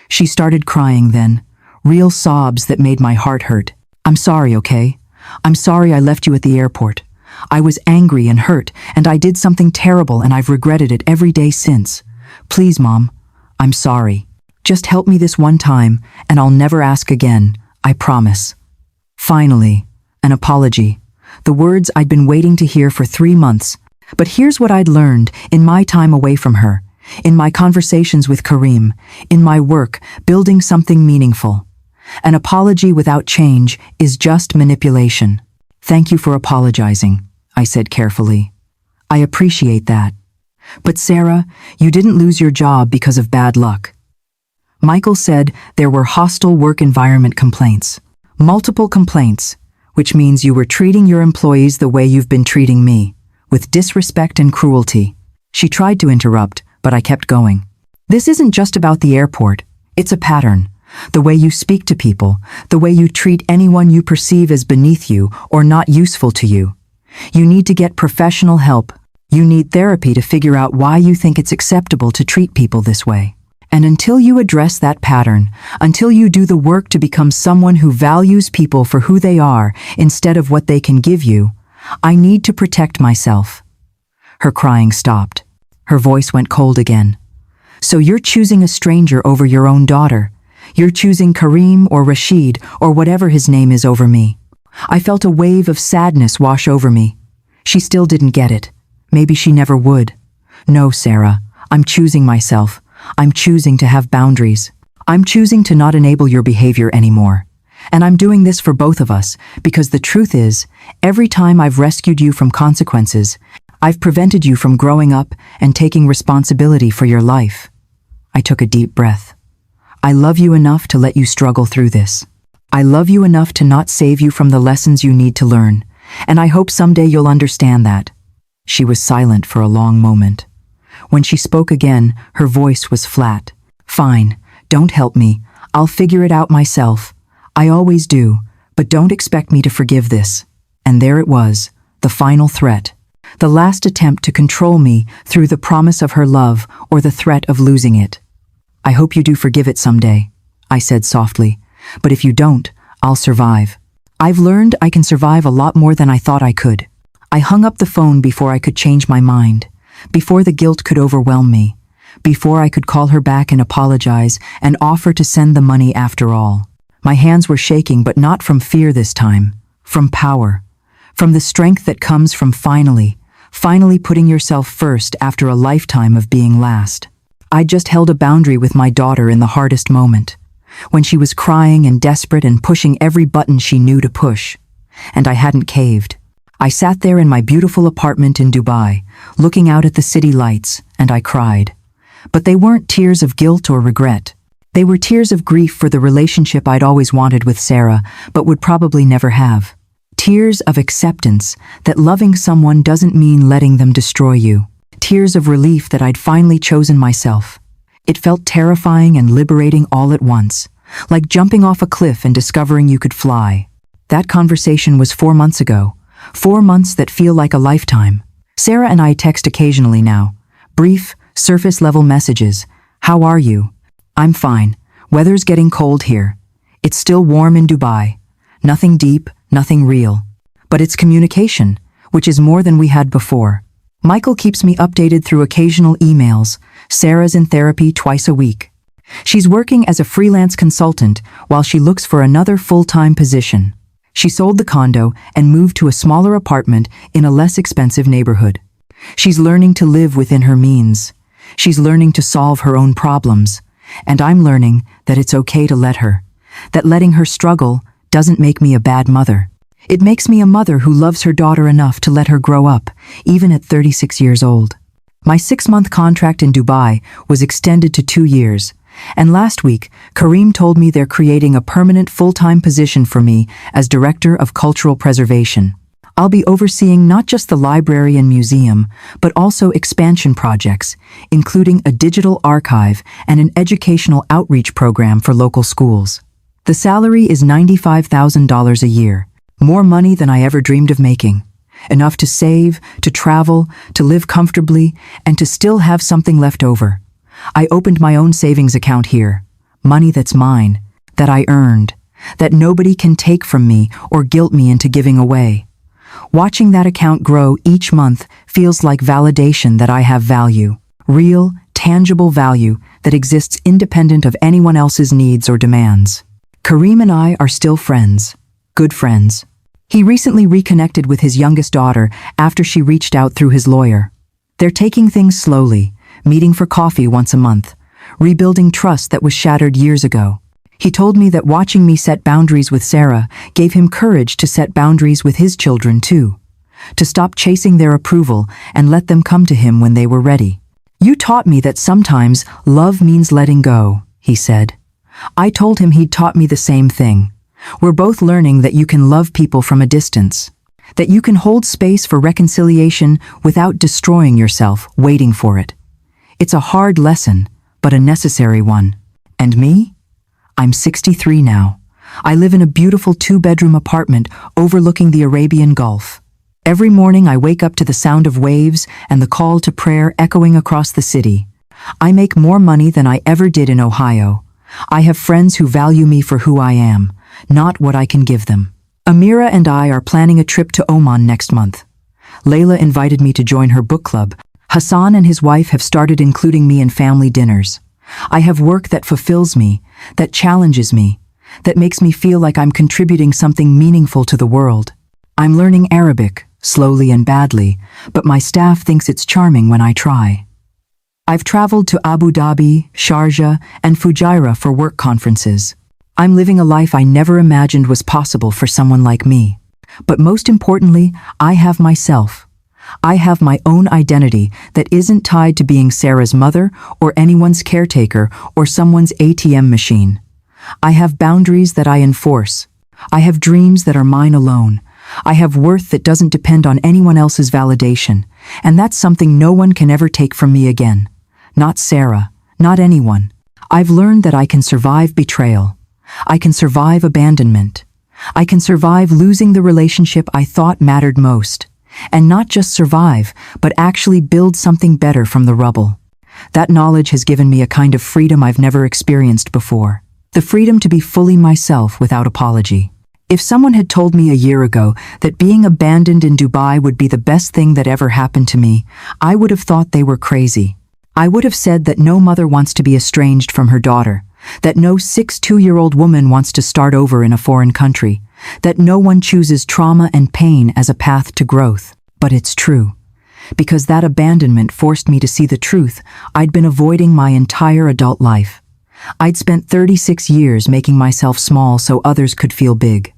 She started crying then, real sobs that made my heart hurt. "I'm sorry, okay? I'm sorry I left you at the airport. I was angry and hurt, and I did something terrible, and I've regretted it every day since. Please, Mom, I'm sorry. Just help me this one time, and I'll never ask again, I promise." Finally, an apology. The words I'd been waiting to hear for 3 months. But here's what I'd learned in my time away from her, in my conversations with Kareem, in my work building something meaningful. An apology without change is just manipulation. "Thank you for apologizing," I said carefully. "I appreciate that. But Sarah, you didn't lose your job because of bad luck." Michael said there were hostile work environment complaints. Multiple complaints, which means you were treating your employees the way you've been treating me, with disrespect and cruelty. She tried to interrupt, but I kept going. "This isn't just about the airport. It's a pattern. The way you speak to people, the way you treat anyone you perceive as beneath you or not useful to you. You need to get professional help. You need therapy to figure out why you think it's acceptable to treat people this way. And until you address that pattern, until you do the work to become someone who values people for who they are instead of what they can give you, I need to protect myself." Her crying stopped. Her voice went cold again. "So you're choosing a stranger over your own daughter. You're choosing Kareem or Rashid or whatever his name is over me." I felt a wave of sadness wash over me. She still didn't get it. Maybe she never would. "No, Sarah, I'm choosing myself. I'm choosing to have boundaries. I'm choosing to not enable your behavior anymore. And I'm doing this for both of us, because the truth is, every time I've rescued you from consequences, I've prevented you from growing up and taking responsibility for your life." I took a deep breath. "I love you enough to let you struggle through this. I love you enough to not save you from the lessons you need to learn, and I hope someday you'll understand that." She was silent for a long moment. When she spoke again, her voice was flat. "Fine, don't help me. I'll figure it out myself. I always do, but don't expect me to forgive this." And there it was, the final threat. The last attempt to control me through the promise of her love or the threat of losing it. "I hope you do forgive it someday," I said softly, "but if you don't, I'll survive. I've learned I can survive a lot more than I thought I could." I hung up the phone before I could change my mind, before the guilt could overwhelm me, before I could call her back and apologize and offer to send the money after all. My hands were shaking, but not from fear this time, from power, from the strength that comes from finally putting yourself first after a lifetime of being last. I just held a boundary with my daughter in the hardest moment, when she was crying and desperate and pushing every button she knew to push. And I hadn't caved. I sat there in my beautiful apartment in Dubai, looking out at the city lights, and I cried. But they weren't tears of guilt or regret. They were tears of grief for the relationship I'd always wanted with Sarah, but would probably never have. Tears of acceptance that loving someone doesn't mean letting them destroy you. Tears of relief that I'd finally chosen myself. It felt terrifying and liberating all at once, like jumping off a cliff and discovering you could fly. That conversation was 4 months ago. 4 months that feel like a lifetime. Sarah and I text occasionally now. Brief, surface-level messages. "How are you?" "I'm fine. Weather's getting cold here." It's still warm in Dubai. Nothing deep, nothing real. But it's communication, which is more than we had before. Michael keeps me updated through occasional emails. Sarah's in therapy twice a week. She's working as a freelance consultant while she looks for another full-time position. She sold the condo and moved to a smaller apartment in a less expensive neighborhood. She's learning to live within her means. She's learning to solve her own problems. And I'm learning that it's okay to let her. That letting her struggle doesn't make me a bad mother. It makes me a mother who loves her daughter enough to let her grow up, even at 36 years old. My 6-month contract in Dubai was extended to 2 years. And last week, Kareem told me they're creating a permanent full-time position for me as Director of Cultural Preservation. I'll be overseeing not just the library and museum, but also expansion projects, including a digital archive and an educational outreach program for local schools. The salary is $95,000 a year, more money than I ever dreamed of making. Enough to save, to travel, to live comfortably, and to still have something left over. I opened my own savings account here. Money that's mine. that I earned, that nobody can take from me or guilt me into giving away. Watching that account grow each month feels like validation that I have value, real, tangible value that exists independent of anyone else's needs or demands. Kareem and I are still friends, good friends. He recently reconnected with his youngest daughter after she reached out through his lawyer. They're taking things slowly, meeting for coffee once a month, rebuilding trust that was shattered years ago. He told me that watching me set boundaries with Sarah gave him courage to set boundaries with his children too, to stop chasing their approval and let them come to him when they were ready. "You taught me that sometimes love means letting go," he said. I told him he'd taught me the same thing. We're both learning that you can love people from a distance, that you can hold space for reconciliation without destroying yourself waiting for it. It's a hard lesson, but a necessary one. And me? I'm 63 now. I live in a beautiful 2-bedroom apartment overlooking the Arabian Gulf. Every morning I wake up to the sound of waves and the call to prayer echoing across the city. I make more money than I ever did in Ohio. I have friends who value me for who I am, not what I can give them. Amira and I are planning a trip to Oman next month. Layla invited me to join her book club. Hassan and his wife have started including me in family dinners. I have work that fulfills me, that challenges me, that makes me feel like I'm contributing something meaningful to the world. I'm learning Arabic, slowly and badly, but my staff thinks it's charming when I try. I've traveled to Abu Dhabi, Sharjah, and Fujairah for work conferences. I'm living a life I never imagined was possible for someone like me. But most importantly, I have myself. I have my own identity that isn't tied to being Sarah's mother or anyone's caretaker or someone's ATM machine. I have boundaries that I enforce. I have dreams that are mine alone. I have worth that doesn't depend on anyone else's validation, and that's something no one can ever take from me again. Not Sarah, not anyone. I've learned that I can survive betrayal. I can survive abandonment. I can survive losing the relationship I thought mattered most. And not just survive, but actually build something better from the rubble. That knowledge has given me a kind of freedom I've never experienced before. The freedom to be fully myself without apology. If someone had told me a year ago that being abandoned in Dubai would be the best thing that ever happened to me, I would have thought they were crazy. I would have said that no mother wants to be estranged from her daughter, that no 62-year-old woman wants to start over in a foreign country, that no one chooses trauma and pain as a path to growth. But it's true. Because that abandonment forced me to see the truth I'd been avoiding my entire adult life. I'd spent 36 years making myself small so others could feel big.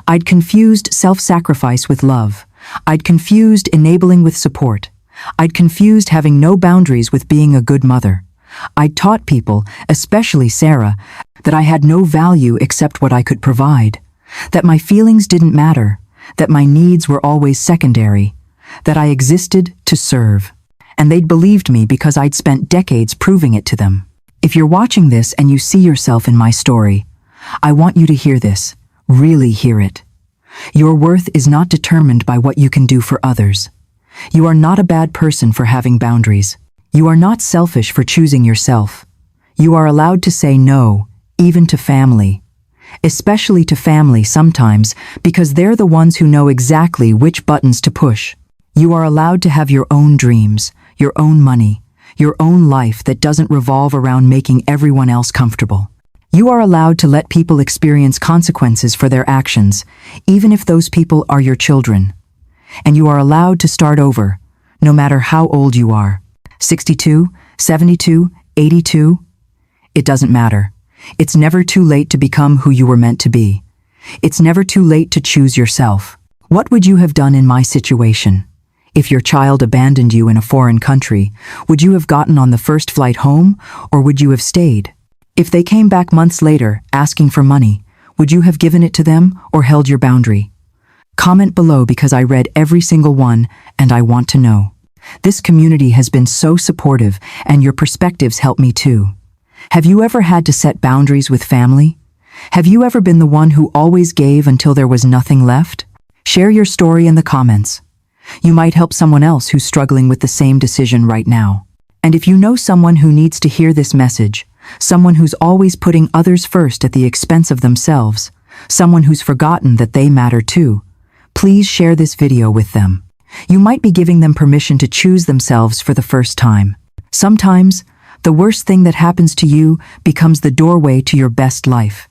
I'd confused self-sacrifice with love. I'd confused enabling with support. I'd confused having no boundaries with being a good mother. I'd taught people, especially Sarah, that I had no value except what I could provide, that my feelings didn't matter, that my needs were always secondary, that I existed to serve. And they'd believed me because I'd spent decades proving it to them. If you're watching this and you see yourself in my story, I want you to hear this, really hear it. Your worth is not determined by what you can do for others. You are not a bad person for having boundaries. You are not selfish for choosing yourself. You are allowed to say no, even to family. Especially to family sometimes, because they're the ones who know exactly which buttons to push. You are allowed to have your own dreams, your own money, your own life that doesn't revolve around making everyone else comfortable. You are allowed to let people experience consequences for their actions, even if those people are your children. And you are allowed to start over, no matter how old you are. 62, 72, 82. It doesn't matter. It's never too late to become who you were meant to be. It's never too late to choose yourself. What would you have done in my situation? If your child abandoned you in a foreign country, would you have gotten on the first flight home, or would you have stayed? If they came back months later asking for money, would you have given it to them or held your boundary? Comment below because I read every single one and I want to know. This community has been so supportive and your perspectives help me too. Have you ever had to set boundaries with family? Have you ever been the one who always gave until there was nothing left? Share your story in the comments. You might help someone else who's struggling with the same decision right now. And if you know someone who needs to hear this message, someone who's always putting others first at the expense of themselves, someone who's forgotten that they matter too. Please share this video with them. You might be giving them permission to choose themselves for the first time. Sometimes, the worst thing that happens to you becomes the doorway to your best life.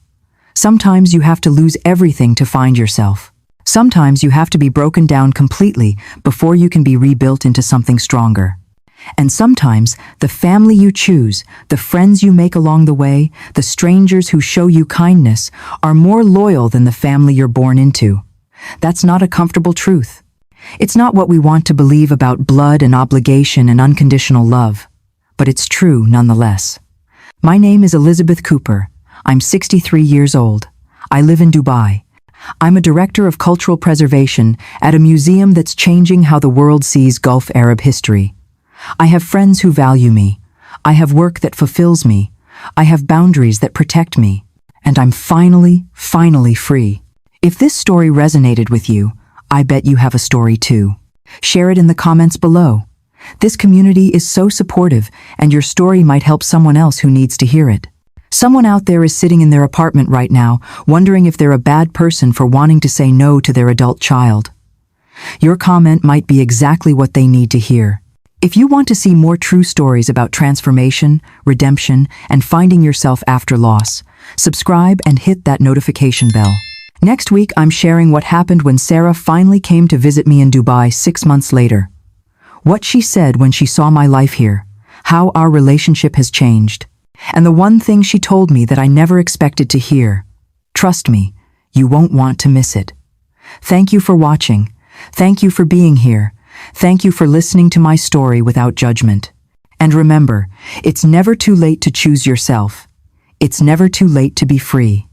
Sometimes you have to lose everything to find yourself. Sometimes you have to be broken down completely before you can be rebuilt into something stronger. And sometimes the family you choose, the friends you make along the way, the strangers who show you kindness are more loyal than the family you're born into. That's not a comfortable truth. It's not what we want to believe about blood and obligation and unconditional love, but it's true nonetheless. My name is Elizabeth Cooper. I'm 63 years old. I live in Dubai. I'm a director of cultural preservation at a museum that's changing how the world sees Gulf Arab history. I have friends who value me. I have work that fulfills me. I have boundaries that protect me. And I'm finally free. If this story resonated with you, I bet you have a story too. Share it in the comments below. This community is so supportive, and your story might help someone else who needs to hear it. Someone out there is sitting in their apartment right now, wondering if they're a bad person for wanting to say no to their adult child. Your comment might be exactly what they need to hear. If you want to see more true stories about transformation, redemption, and finding yourself after loss, subscribe and hit that notification bell. Next week, I'm sharing what happened when Sarah finally came to visit me in Dubai 6 months later. What she said when she saw my life here, how our relationship has changed, and the one thing she told me that I never expected to hear. Trust me, you won't want to miss it. Thank you for watching. Thank you for being here. Thank you for listening to my story without judgment. And remember, it's never too late to choose yourself. It's never too late to be free.